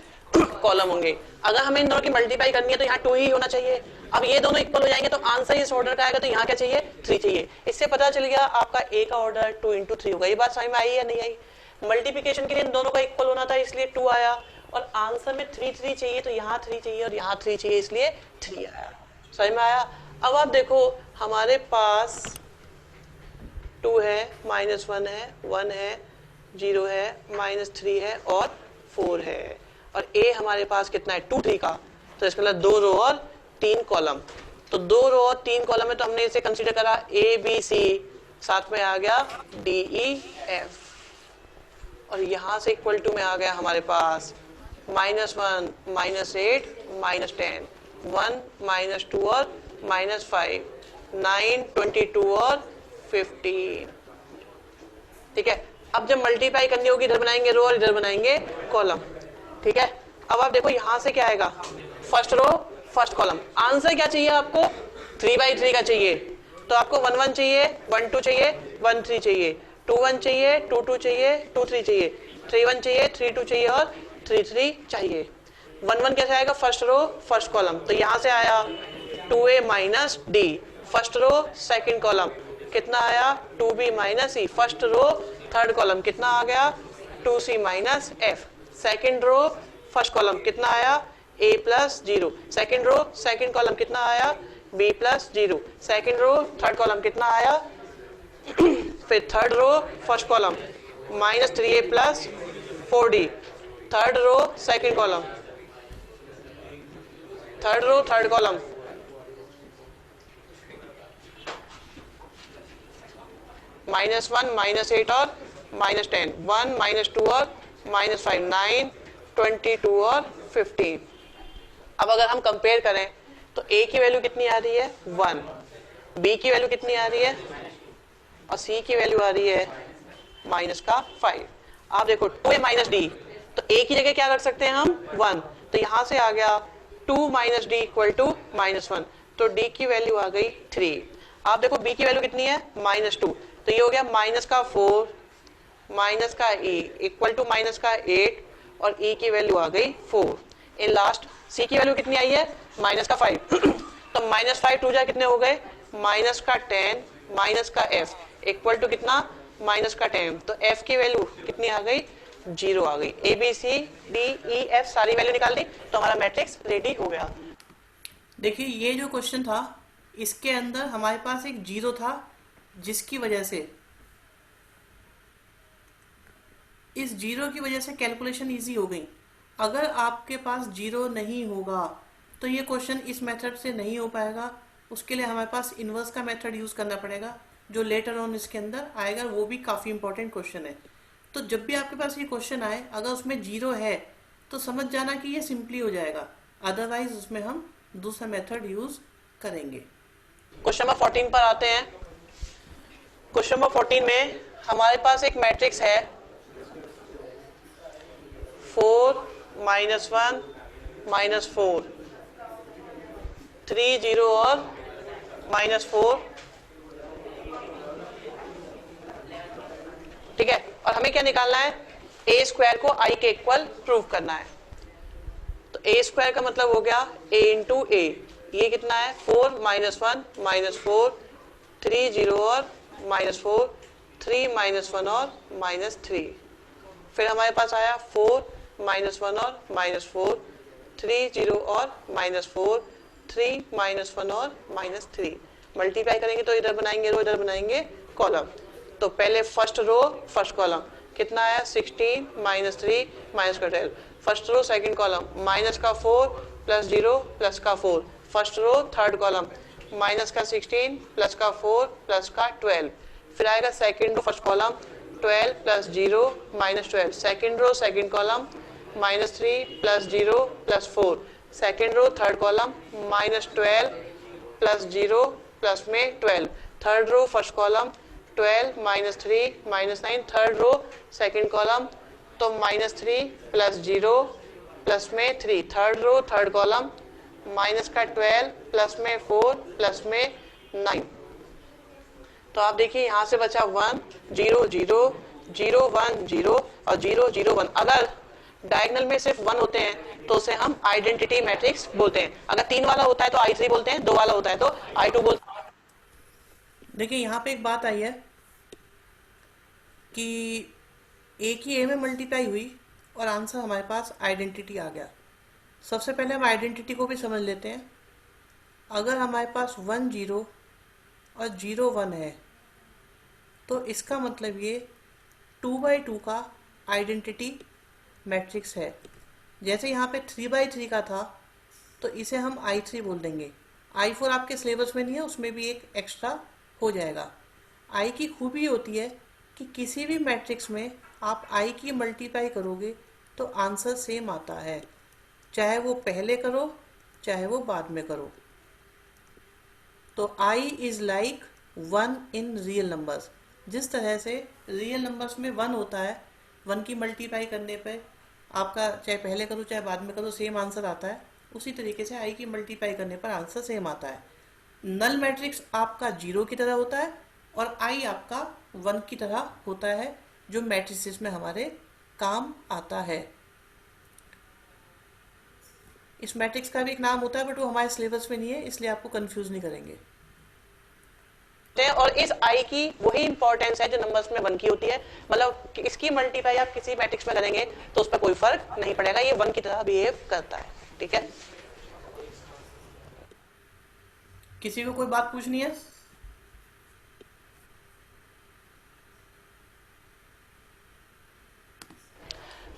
कॉलम होंगे। अगर हमें इन दोनों की मल्टीप्लाई करनी है तो यहाँ 2 ही होना चाहिए। अब ये दोनों इक्वल हो जाएंगे तो आंसर इस ऑर्डर का आएगा, तो यहाँ क्या चाहिए, 3 चाहिए। इससे पता चल गया आपका ए का ऑर्डर 2 × 3 होगा। ये बात समझ में आई या नहीं आई? मल्टीप्लिकेशन के लिए इन दोनों का इक्वल होना था इसलिए 2 आया, और आंसर में 3 चाहिए तो यहाँ 3 चाहिए और यहाँ 3 चाहिए इसलिए 3 आया। समझ में आया? अब आप देखो हमारे पास 2 है, -1 है, 1 है, 0 है, -3 है और 4 है, और ए हमारे पास कितना है, 2 3 का। तो इसका मतलब 2 रो और 3 कॉलम। तो 2 रो और 3 कॉलम में तो हमने इसे कंसीडर करा ABC, साथ में आ गया DEF, और यहां से इक्वल टू में आ गया हमारे पास -1, -8, -10, 1, -2 और -5, 9, 22 और 15। ठीक है, अब जब मल्टीप्लाई करनी होगी इधर बनाएंगे रो और इधर बनाएंगे कॉलम। ठीक है, अब आप देखो यहां से क्या आएगा, first row first column. Answer क्या चाहिए आपको, 3/3 का चाहिए। तो आपको 1 1 चाहिए, 1 2 चाहिए, 1 3 चाहिए, 2 1 चाहिए, 2 2 चाहिए, 2 3 चाहिए, 3 1 चाहिए, 3 2 चाहिए और 3 3 चाहिए। 1 1 कैसे आएगा, फर्स्ट रो फर्स्ट कॉलम। तो यहां से आया 2A - D, first row second column कितना आया, 2B - E, first row third column कितना आ गया, 2C - F, second row first column कितना आया, A + 0, second row second column कितना आया, B + 0, second row third column कितना आया, फिर third row first column -3A + 4D, third row second column, third row third column -1 -8 और -10, 1 -2 और -5, 9 22 और 15। अब अगर हम कंपेयर करें तो A की वैल्यू कितनी आ रही है, 1, B की वैल्यू कितनी आ रही है और C की वैल्यू आ रही है -5। आप देखो 2A - D, तो A की जगह क्या कर सकते हैं हम, 1, तो यहां से आ गया 2 - D = -1, तो D की वैल्यू आ गई 3। आप देखो B की वैल्यू कितनी है, -2, तो ये हो गया -4 -E = -8 और E की वैल्यू आ गई 4। इन लास्ट C की वैल्यू कितनी आई है, -5 तो -5 2 जा कितने हो गए, -10 -F = कितना, -10, तो F की वैल्यू कितनी आ गई, 0 आ गई। ABCDEF सारी वैल्यू निकाल दी तो हमारा मैट्रिक्स रेडी हो गया। देखिए ये जो क्वेश्चन था इसके अंदर हमारे पास एक 0 था, जिसकी वजह से इस 0 की वजह से कैलकुलेशन इजी हो गई। अगर आपके पास 0 नहीं होगा तो ये क्वेश्चन इस मेथड से नहीं हो पाएगा। उसके लिए हमारे पास इन्वर्स का मेथड यूज करना पड़ेगा, जो लेटर ऑन इसके अंदर आएगा, वो भी काफी इंपॉर्टेंट क्वेश्चन है। तो जब भी आपके पास ये क्वेश्चन आए, अगर उसमें 0 है तो समझ जाना कि ये सिंपली हो जाएगा, अदरवाइज उसमें हम दूसरा मेथड यूज करेंगे। क्वेश्चन नंबर 14 पर आते हैं। क्वेश्चन नंबर 14 में हमारे पास एक मैट्रिक्स है 4 -1 -4, 3 0 और -4। ठीक है, और हमें क्या निकालना है, A² को I के इक्वल प्रूव करना है। तो A² का मतलब हो गया A × A, ये कितना है, 4 -1 -4, 3 0 और -4, 3 -1 और -3। फिर हमारे पास आया 4 -1 और -4, 3 0 और -4, 3 -1 और -3। मल्टीप्लाई करेंगे तो इधर बनाएंगे रो, इधर बनाएंगे कॉलम। तो पहले फर्स्ट रो फर्स्ट कॉलम कितना आया 16 माइनस 3 माइनस का 12, first row second column minus का 4 प्लस 0 प्लस का 4, first row third column minus का 16 प्लस का 4 प्लस का 12, फिर आएगा second row first column 12 plus 0 minus 12, second row second column minus 3 plus 0 plus 4, second row third column minus 12 plus 0 plus में 12, third row first column 12 minus 3 minus 9, third row second column तो minus 3 plus 0 plus में 3, third row third column minus का 12 plus में 4 plus में 9। तो आप देखिए यहाँ से बचा 1 0 0 0 1 0 और 0 0 1। अगर डायगोनल में सिर्फ 1 होते हैं तो उसे हम आइडेंटिटी मैट्रिक्स बोलते हैं, अगर 3 वाला होता है तो I3 बोलते हैं, 2 वाला होता है तो I2 बोलते हैं। देखिए यहाँ पे एक बात आई है कि एक ही ए में मल्टीप्लाई हुई और आंसर हमारे पास आइडेंटिटी आ गया। सबसे पहले हम आइडेंटिटी को भी समझ लेते हैं। अगर हमारे पास 1 0 और 0 1 है तो इसका मतलब ये 2/2 का आइडेंटिटी मैट्रिक्स है। जैसे यहाँ पे 3/3 का था तो इसे हम I3 बोल देंगे। I4 आपके सिलेबस में नहीं है, उसमें भी एक एक्स्ट्रा हो जाएगा। I की खूबी होती है कि किसी भी मैट्रिक्स में आप I की मल्टीप्लाई करोगे तो आंसर सेम आता है, चाहे वो पहले करो चाहे वो बाद में करो। तो I is like 1 in real numbers. जिस तरह से रियल नंबर्स में 1 होता है, 1 की मल्टीप्लाई करने पे आपका चाहे पहले करो चाहे बाद में करो सेम आंसर आता है, उसी तरीके से I की मल्टीप्लाई करने पर आंसर सेम आता है। नल मैट्रिक्स आपका 0 की तरह होता है और I आपका 1 की तरह होता है, जो मैट्रिसेस में हमारे काम आता है। इस मैट्रिक्स का भी एक नाम होता है बट वो हमारे सिलेबस में नहीं है, इसलिए आपको कंफ्यूज नहीं करेंगे। और इस I की वही इंपॉर्टेंस है जो नंबर्स में 1 की होती है, मतलब इसकी मल्टीप्लाई आप किसी मैट्रिक्स में करेंगे तो उस पर कोई फर्क नहीं पड़ेगा, ये 1 की तरह बिहेव करता है। ठीक है, किसी को कोई बात पूछनी है?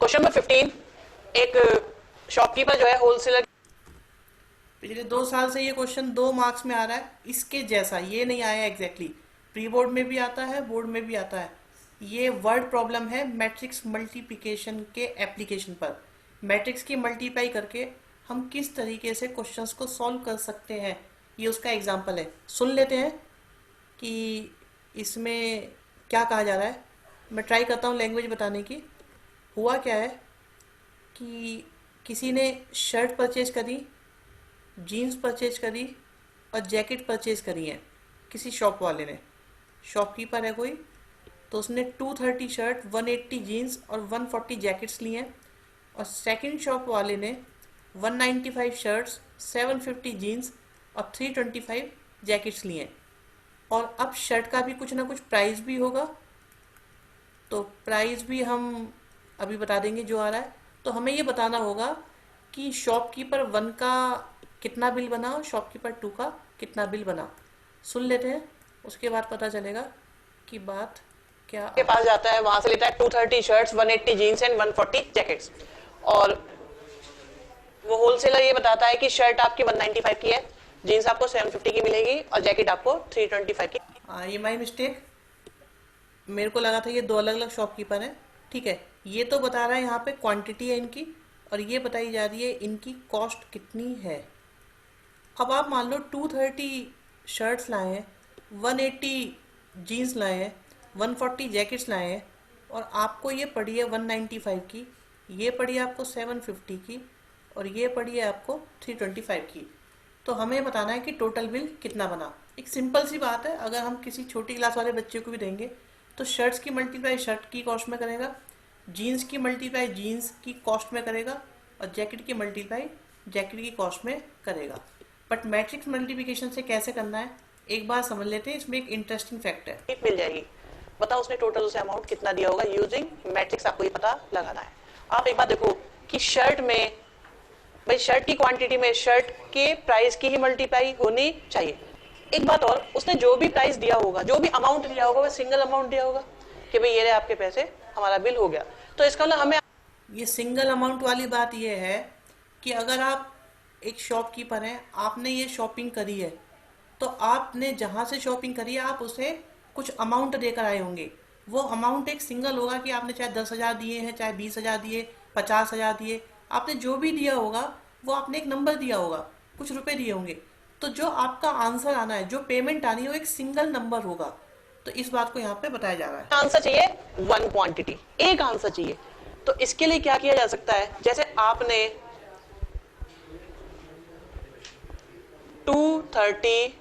क्वेश्चन नंबर 15, एक शॉपकीपर जो है होलसेलर, पिछले 2 साल से ये क्वेश्चन 2 मार्क्स में आ रहा है, इसके जैसा ये नहीं आया एग्जैक्टली। प्री बोर्ड में भी आता है, बोर्ड में भी आता है। ये वर्ड प्रॉब्लम है मैट्रिक्स मल्टीप्लिकेशन के एप्लीकेशन पर। मैट्रिक्स की मल्टीप्लाई करके हम किस तरीके से क्वेश्चंस को सॉल्व कर सकते हैं, ये उसका एग्जाम्पल है। सुन लेते हैं कि इसमें क्या कहा जा रहा है। मैं ट्राई करता हूँ लैंग्वेज बताने की। हुआ क्या है कि किसी ने शर्ट परचेज करी, जीन्स परचेज करी और जैकेट परचेज करी है किसी शॉप वाले ने। शॉपकीपर है कोई, तो उसने 230 शर्ट, 180 जीन्स और 140 जैकेट्स लिए हैं। और सेकंड शॉप वाले ने 195 शर्ट्स, 750 जीन्स और 325 जैकेट्स लिए हैं। और अब शर्ट का भी कुछ ना कुछ प्राइस भी होगा, तो प्राइस भी हम अभी बता देंगे जो आ रहा है। तो हमें ये बताना होगा कि शॉपकीपर 1 का कितना बिल बना और शॉपकीपर 2 का कितना बिल बना। सुन लेते हैं, उसके बाद पता चलेगा कि बात क्या के पास जाता है, वहां से लेता है 230 शर्ट्स, 180 जीन्स एंड 140 जैकेट्स। और वो होलसेलर ये बताता है कि शर्ट आपकी 195 की है, जीन्स आपको 750 की मिलेगी और जैकेट आपको 325 की। ये माई मिस्टेक, मेरे को लगा था ये 2 अलग अलग शॉपकीपर हैं। ठीक है, ये तो बता रहा है यहाँ पे क्वांटिटी है इनकी, और ये बताई जा रही है इनकी कॉस्ट कितनी है। अब आप मान लो 230 शर्ट्स लाए हैं, 180 जीन्स लाए हैं, 140 जैकेट्स लाए हैं, और आपको ये पड़ी है 195 की, ये पड़ी है आपको 750 की, और ये पड़ी है आपको 325 की। तो हमें बताना है कि टोटल बिल कितना बना। एक सिंपल सी बात है, अगर हम किसी छोटी क्लास वाले बच्चे को भी देंगे तो शर्ट्स की मल्टीप्लाई शर्ट की कॉस्ट में करेगा, जीन्स की मल्टीप्लाई जीन्स की कॉस्ट में करेगा, और जैकेट की मल्टीप्लाई जैकेट की कॉस्ट में करेगा। बट मैट्रिक्स मल्टीप्लिकेशन से कैसे करना है एक बार समझ लेते हैं। इसमें एक इंटरेस्टिंग फैक्ट है। मिल जाएगी, बताओ उसने टोटल उसे अमाउंट कितना दिया होगा। यूजिंग मैट्रिक्स आपको ये पता लगाना है। आप एक बात देखो कि शर्ट में, भाई शर्ट की क्वांटिटी में शर्ट के प्राइस की ही मल्टीप्लाई होनी चाहिए। एक बात और, उसने जो भी प्राइस दिया होगा, जो भी अमाउंट दिया होगा, वह सिंगल अमाउंट दिया होगा कि भाई ये रहे आपके पैसे, हमारा बिल हो गया। तो इसका मतलब हमें ये सिंगल अमाउंट वाली बात ये है कि अगर आप एक शॉपकीपर हैं, आपने ये शॉपिंग करी है, तो आपने जहाँ से शॉपिंग करी है आप उसे कुछ अमाउंट देकर आए होंगे। वो अमाउंट एक सिंगल होगा कि आपने चाहे 10,000 दिए हैं, चाहे 20,000 दिए, 50,000 दिए, आपने जो भी दिया होगा वो आपने एक नंबर दिया होगा, कुछ रुपए दिए होंगे। तो जो आपका आंसर आना है, जो पेमेंट आनी है, वो एक सिंगल नंबर होगा। तो इस बात को यहाँ पे बताया जा रहा है। आंसर चाहिए वन क्वांटिटी, एक आंसर चाहिए। तो इसके लिए क्या किया जा सकता है, जैसे आपने 230,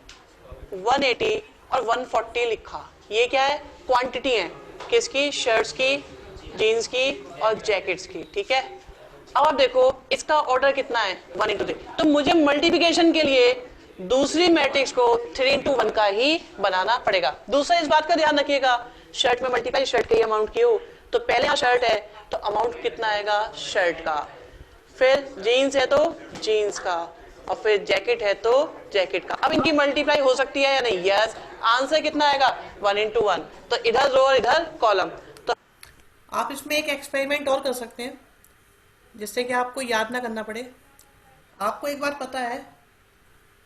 180 और 140 लिखा, ये क्या है, क्वांटिटी है, किसकी, शर्ट्स की, जीन्स की और जैकेट्स की, ठीक है। अब आप देखो इसका ऑर्डर कितना है, 1:3। तो मुझे मल्टीप्लिकेशन के लिए दूसरी मैट्रिक्स को 3:1 का ही बनाना पड़ेगा। दूसरा इस बात का ध्यान रखिएगा, शर्ट में मल्टीप्लाई शर्ट के अमाउंट की हो, तो पहले यहाँ शर्ट है तो अमाउंट कितना आएगा शर्ट का, फिर जीन्स है तो जीन्स का, और फिर जैकेट है तो जैकेट का। अब इनकी मल्टीप्लाई हो सकती है या नहीं, यस। आंसर कितना आएगा 1:1, तो इधर रो और इधर कॉलम। तो आप इसमें एक एक्सपेरिमेंट और कर सकते हैं जिससे कि आपको याद ना करना पड़े। आपको एक बात पता है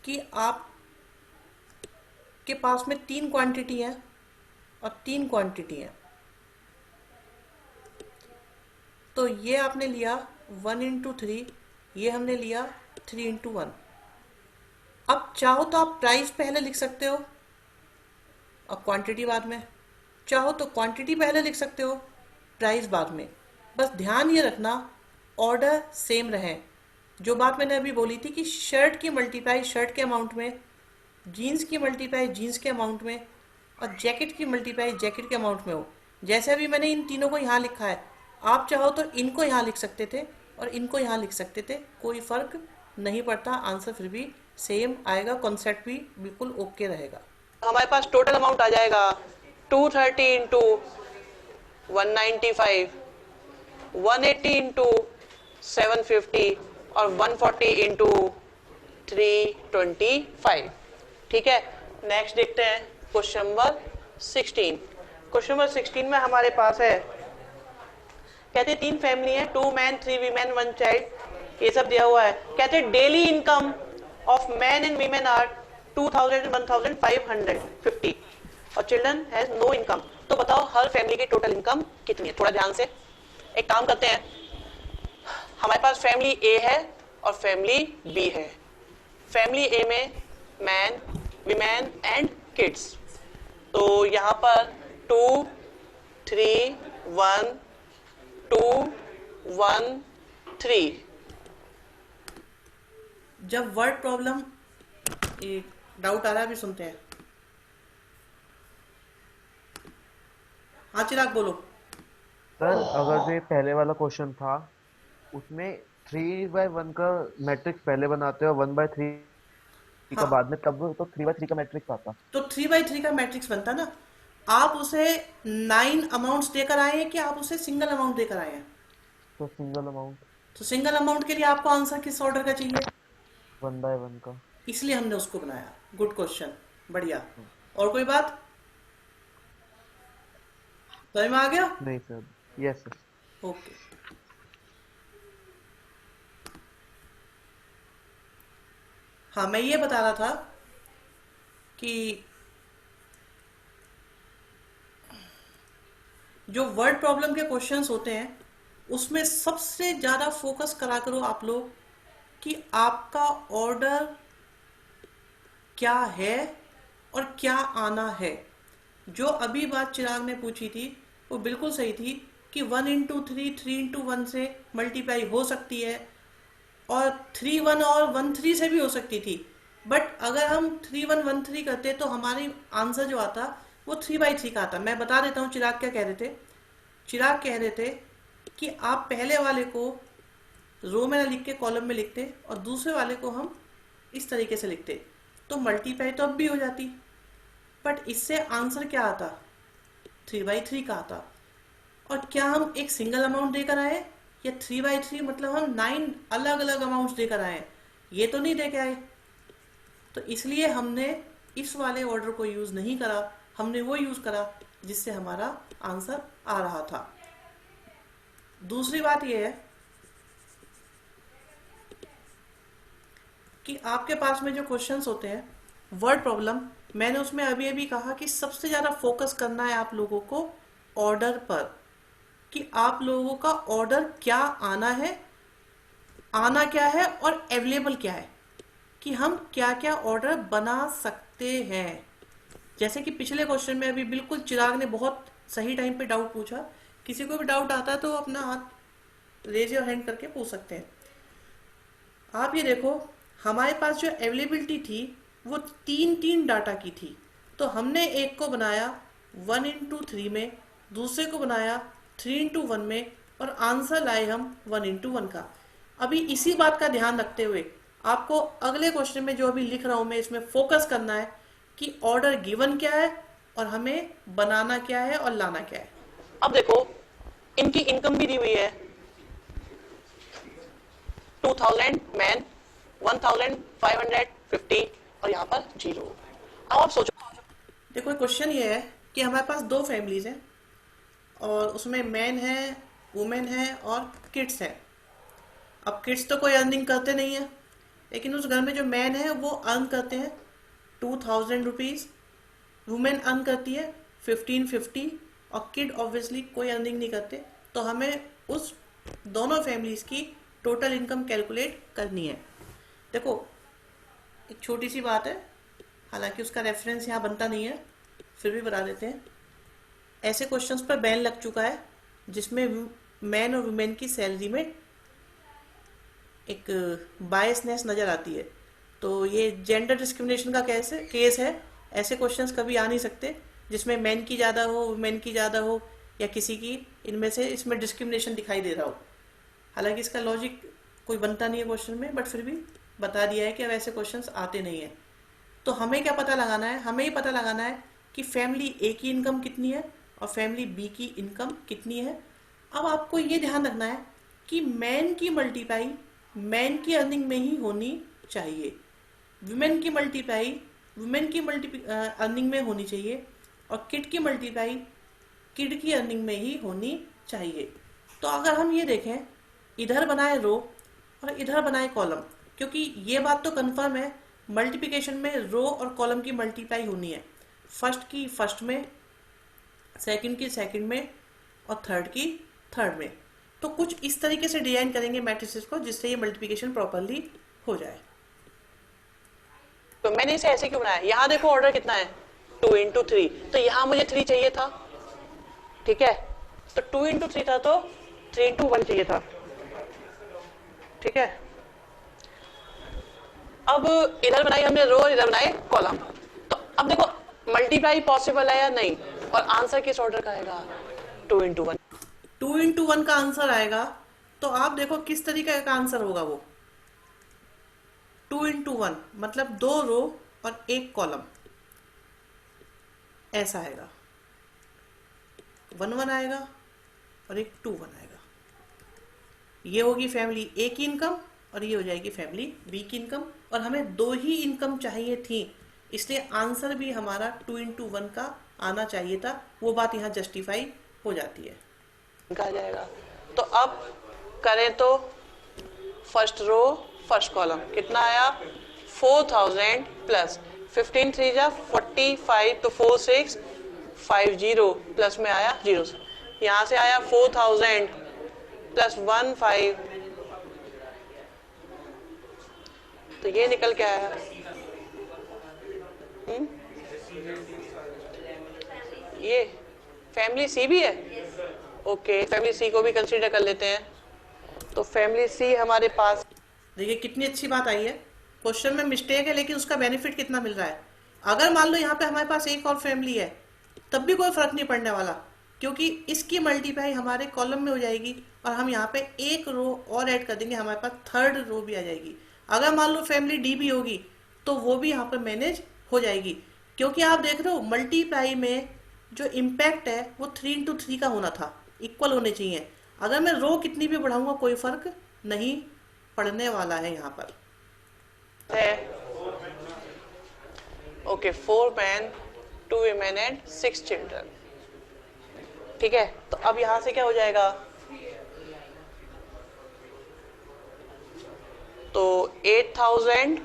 कि आप के पास में 3 क्वांटिटी है और 3 क्वांटिटी है। तो ये आपने लिया 1:3, ये हमने लिया 3:1। अब चाहो तो आप प्राइस पहले लिख सकते हो और क्वांटिटी बाद में, चाहो तो क्वांटिटी पहले लिख सकते हो, प्राइस बाद में। बस ध्यान ये रखना ऑर्डर सेम रहे। जो बात मैंने अभी बोली थी कि शर्ट की मल्टीप्लाई शर्ट के अमाउंट में, जीन्स की मल्टीप्लाई जीन्स के अमाउंट में और जैकेट की मल्टीप्लाई जैकेट के अमाउंट में हो। जैसे अभी मैंने इन तीनों को यहाँ लिखा है, आप चाहो तो इनको यहाँ लिख सकते थे और इनको यहाँ लिख सकते थे, कोई फर्क नहीं पड़ता, आंसर फिर भी सेम आएगा, कॉन्सेप्ट भी बिल्कुल ओके रहेगा। हमारे पास टोटल अमाउंट आ जाएगा 230 इंटू 195, 180 इंटू 750 और 140 इंटू 325, ठीक है। नेक्स्ट देखते हैं क्वेश्चन नंबर 16। क्वेश्चन नंबर 16 में हमारे पास है, कहते हैं 3 फैमिली है, 2 मैन 3 वीमेन 1 चाइल्ड, ये सब दिया हुआ है। कहते हैं daily income of man and women are 2000 1550 और चिल्ड्रन हैज नो इनकम। तो बताओ हर फैमिली की टोटल इनकम कितनी है। थोड़ा ध्यान से एक काम करते हैं, हमारे पास फैमिली ए है और फैमिली बी है। फैमिली ए में मैन, वीमेन एंड किड्स, तो यहाँ पर 2 3 1 2 1 3। जब वर्ड प्रॉब्लम डाउट आ रहा है, अभी सुनते हैं। हाँ चिराग बोलो। सर अगर जो ये पहले वाला क्वेश्चन था उसमें 3/1 का मैट्रिक्स पहले बनाते हो, 1/3 का हाँ, बाद में, तब तो 3/3 का मैट्रिक्स आता। तो 3/3 का मैट्रिक्स बनता ना। आप उसे 9 अमाउंट्स देकर आए हैं कि आप उसे सिंगल अमाउंट देकर आए हैं? तो सिंगल अमाउंट तो सिंगल अमाउंट के लिए आपको आंसर किस ऑर्डर का चाहिए? 1/1 का। इसलिए हमने उसको बनाया। गुड क्वेश्चन, बढ़िया। और कोई बात समझ में आ गया? नहीं सर, यस सर। ओके। हाँ, मैं ये बता रहा था कि जो वर्ड प्रॉब्लम के क्वेश्चंस होते हैं उसमें सबसे ज्यादा फोकस करा करो आप लोग कि आपका ऑर्डर क्या है और क्या आना है। जो अभी बात चिराग ने पूछी थी वो बिल्कुल सही थी कि 1:3 3:1 से मल्टीप्लाई हो सकती है और 3:1 और 1:3 से भी हो सकती थी। बट अगर हम 3:1 1:3 करते तो हमारी आंसर जो आता वो 3/3 का आता। मैं बता देता हूँ चिराग क्या कह रहे थे। चिराग कह रहे थे कि आप पहले वाले को रो में ना लिख के कॉलम में लिखते और दूसरे वाले को हम इस तरीके से लिखते, तो मल्टीप्लाई तो अब भी हो जाती, बट इससे आंसर क्या आता 3/3 का आता। और क्या हम एक सिंगल अमाउंट देकर आए या 3/3 मतलब हम 9 अलग अलग अमाउंट्स देकर आए, ये तो नहीं देकर आए। तो इसलिए हमने इस वाले ऑर्डर को यूज नहीं करा, हमने वो यूज करा जिससे हमारा आंसर आ रहा था। दूसरी बात यह है कि आपके पास में जो क्वेश्चंस होते हैं वर्ड प्रॉब्लम, मैंने उसमें अभी अभी कहा कि सबसे ज़्यादा फोकस करना है आप लोगों को ऑर्डर पर, कि आप लोगों का ऑर्डर क्या आना है, आना क्या है और अवेलेबल क्या है, कि हम क्या क्या ऑर्डर बना सकते हैं। जैसे कि पिछले क्वेश्चन में अभी बिल्कुल चिराग ने बहुत सही टाइम पे डाउट पूछा। किसी को भी डाउट आता है तो अपना हाथ रेज योर हैंड करके पूछ सकते हैं। आप ये देखो, हमारे पास जो अवेलेबिलिटी थी वो तीन तीन डाटा की थी, तो हमने एक को बनाया 1:3 में, दूसरे को बनाया 3:1 में, और आंसर लाए हम 1:1 का। अभी इसी बात का ध्यान रखते हुए आपको अगले क्वेश्चन में जो अभी लिख रहा हूं मैं, इसमें फोकस करना है कि ऑर्डर गिवन क्या है और हमें बनाना क्या है और लाना क्या है। अब देखो इनकी इनकम भी दी हुई है, 2000 मैन, 1550 और यहाँ पर 0। अब आप सोचो, देखो क्वेश्चन ये है कि हमारे पास दो फैमिलीज हैं और उसमें मैन है, वुमेन है और किड्स है। अब किड्स तो कोई अर्निंग करते नहीं है, लेकिन उस घर में जो मैन है वो अर्न करते हैं 2000 रुपीज़, वुमेन अर्न करती है 1550 और किड ऑब्वियसली कोई अर्निंग नहीं करते। तो हमें उस दोनों फैमिलीज की टोटल इनकम कैलकुलेट करनी है। देखो एक छोटी सी बात है, हालांकि उसका रेफरेंस यहाँ बनता नहीं है, फिर भी बता देते हैं। ऐसे क्वेश्चंस पर बैन लग चुका है जिसमें मैन और वुमेन की सैलरी में एक बायसनेस नज़र आती है, तो ये जेंडर डिस्क्रिमिनेशन का केस है। ऐसे क्वेश्चंस कभी आ नहीं सकते जिसमें मैन की ज़्यादा हो, वुमेन की ज़्यादा हो, या किसी की इनमें से इसमें डिस्क्रिमिनेशन दिखाई दे रहा हो। हालांकि इसका लॉजिक कोई बनता नहीं है क्वेश्चन में, बट फिर भी बता दिया है कि अब ऐसे क्वेश्चंस आते नहीं हैं। तो हमें क्या पता लगाना है, हमें ये पता लगाना है कि फैमिली ए की इनकम कितनी है और फैमिली बी की इनकम कितनी है। अब आपको ये ध्यान रखना है कि मैन की मल्टीप्लाई मैन की अर्निंग में ही होनी चाहिए, वुमेन की मल्टीप्लाई वुमेन की अर्निंग में होनी चाहिए, और किड की मल्टीप्लाई किड की अर्निंग में ही होनी चाहिए। तो अगर हम ये देखें, इधर बनाए रो और इधर बनाए कॉलम, क्योंकि ये बात तो कंफर्म है मल्टीप्लिकेशन में रो और कॉलम की मल्टीप्लाई होनी है, फर्स्ट की फर्स्ट में, सेकंड की सेकंड में और थर्ड की थर्ड में। तो कुछ इस तरीके से डिजाइन करेंगे मैट्रिसेस को जिससे ये मल्टीप्लिकेशन प्रॉपरली हो जाए। तो मैंने इसे ऐसे क्यों बनाया, यहाँ देखो ऑर्डर कितना है 2×3, तो यहाँ मुझे 3 चाहिए था, ठीक है, तो 2×3 था तो 3×1 चाहिए था, ठीक है। अब इधर बनाई हमने रो, इधर बनाए कॉलम, तो अब देखो मल्टीप्लाई पॉसिबल है या नहीं, और आंसर किस ऑर्डर का आएगा 2×1। 2×1 का आंसर आएगा, तो आप देखो किस तरीके का आंसर होगा वो 2×1 मतलब 2 रो और 1 कॉलम, ऐसा आएगा, 1 1 आएगा और एक 2 1 आएगा। ये होगी फैमिली ए की इनकम और ये हो जाएगी फैमिली बी की इनकम, और हमें 2 ही इनकम चाहिए थी, इसलिए आंसर भी हमारा 2×1 का आना चाहिए था। वो बात यहाँ जस्टिफाई हो जाती है, कहा जाएगा। तो अब करें तो फर्स्ट रो फर्स्ट कॉलम कितना आया 4000 प्लस 15 3 जा 45 तो 4 6 5 0 प्लस में आया 0, यहाँ से आया 4000 प्लस 1 5, तो ये निकल के आया ये फैमिली सी भी है। ओके, फैमिली सी को भी कंसीडर कर लेते हैं। तो फैमिली सी हमारे पास, देखिए कितनी अच्छी बात आई है। क्वेश्चन में मिस्टेक है लेकिन उसका बेनिफिट कितना मिल रहा है। अगर मान लो यहाँ पे हमारे पास एक और फैमिली है तब भी कोई फर्क नहीं पड़ने वाला, क्योंकि इसकी मल्टीप्लाई हमारे कॉलम में हो जाएगी और हम यहाँ पे एक रो और ऐड कर देंगे, हमारे पास थर्ड रो भी आ जाएगी। अगर मान लो फैमिली डी भी होगी तो वो भी यहाँ पर मैनेज हो जाएगी, क्योंकि आप देख रहे हो मल्टीप्लाई में जो इम्पैक्ट है वो 3×3 का होना था, इक्वल होने चाहिए। अगर मैं रो कितनी भी बढ़ाऊंगा कोई फर्क नहीं पड़ने वाला है यहाँ पर। Okay 4 men 2 women and 6 children, ठीक है। तो अब यहाँ से क्या हो जाएगा तो 8000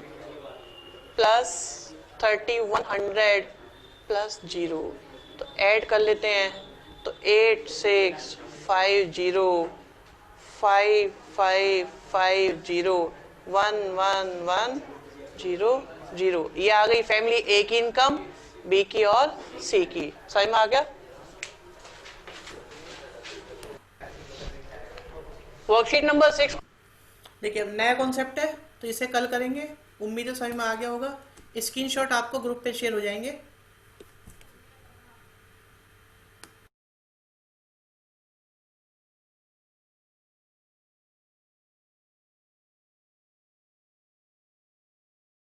प्लस 3100 प्लस 0, तो ऐड कर लेते हैं। तो 865055501110 ये आ गई फैमिली ए की इनकम, बी की और सी की। समझ में आ गया? Worksheet number 6। देखिए अब नया कॉन्सेप्ट है तो इसे कल करेंगे। उम्मीद है समझ में आ गया होगा। स्क्रीनशॉट आपको ग्रुप पे शेयर हो जाएंगे।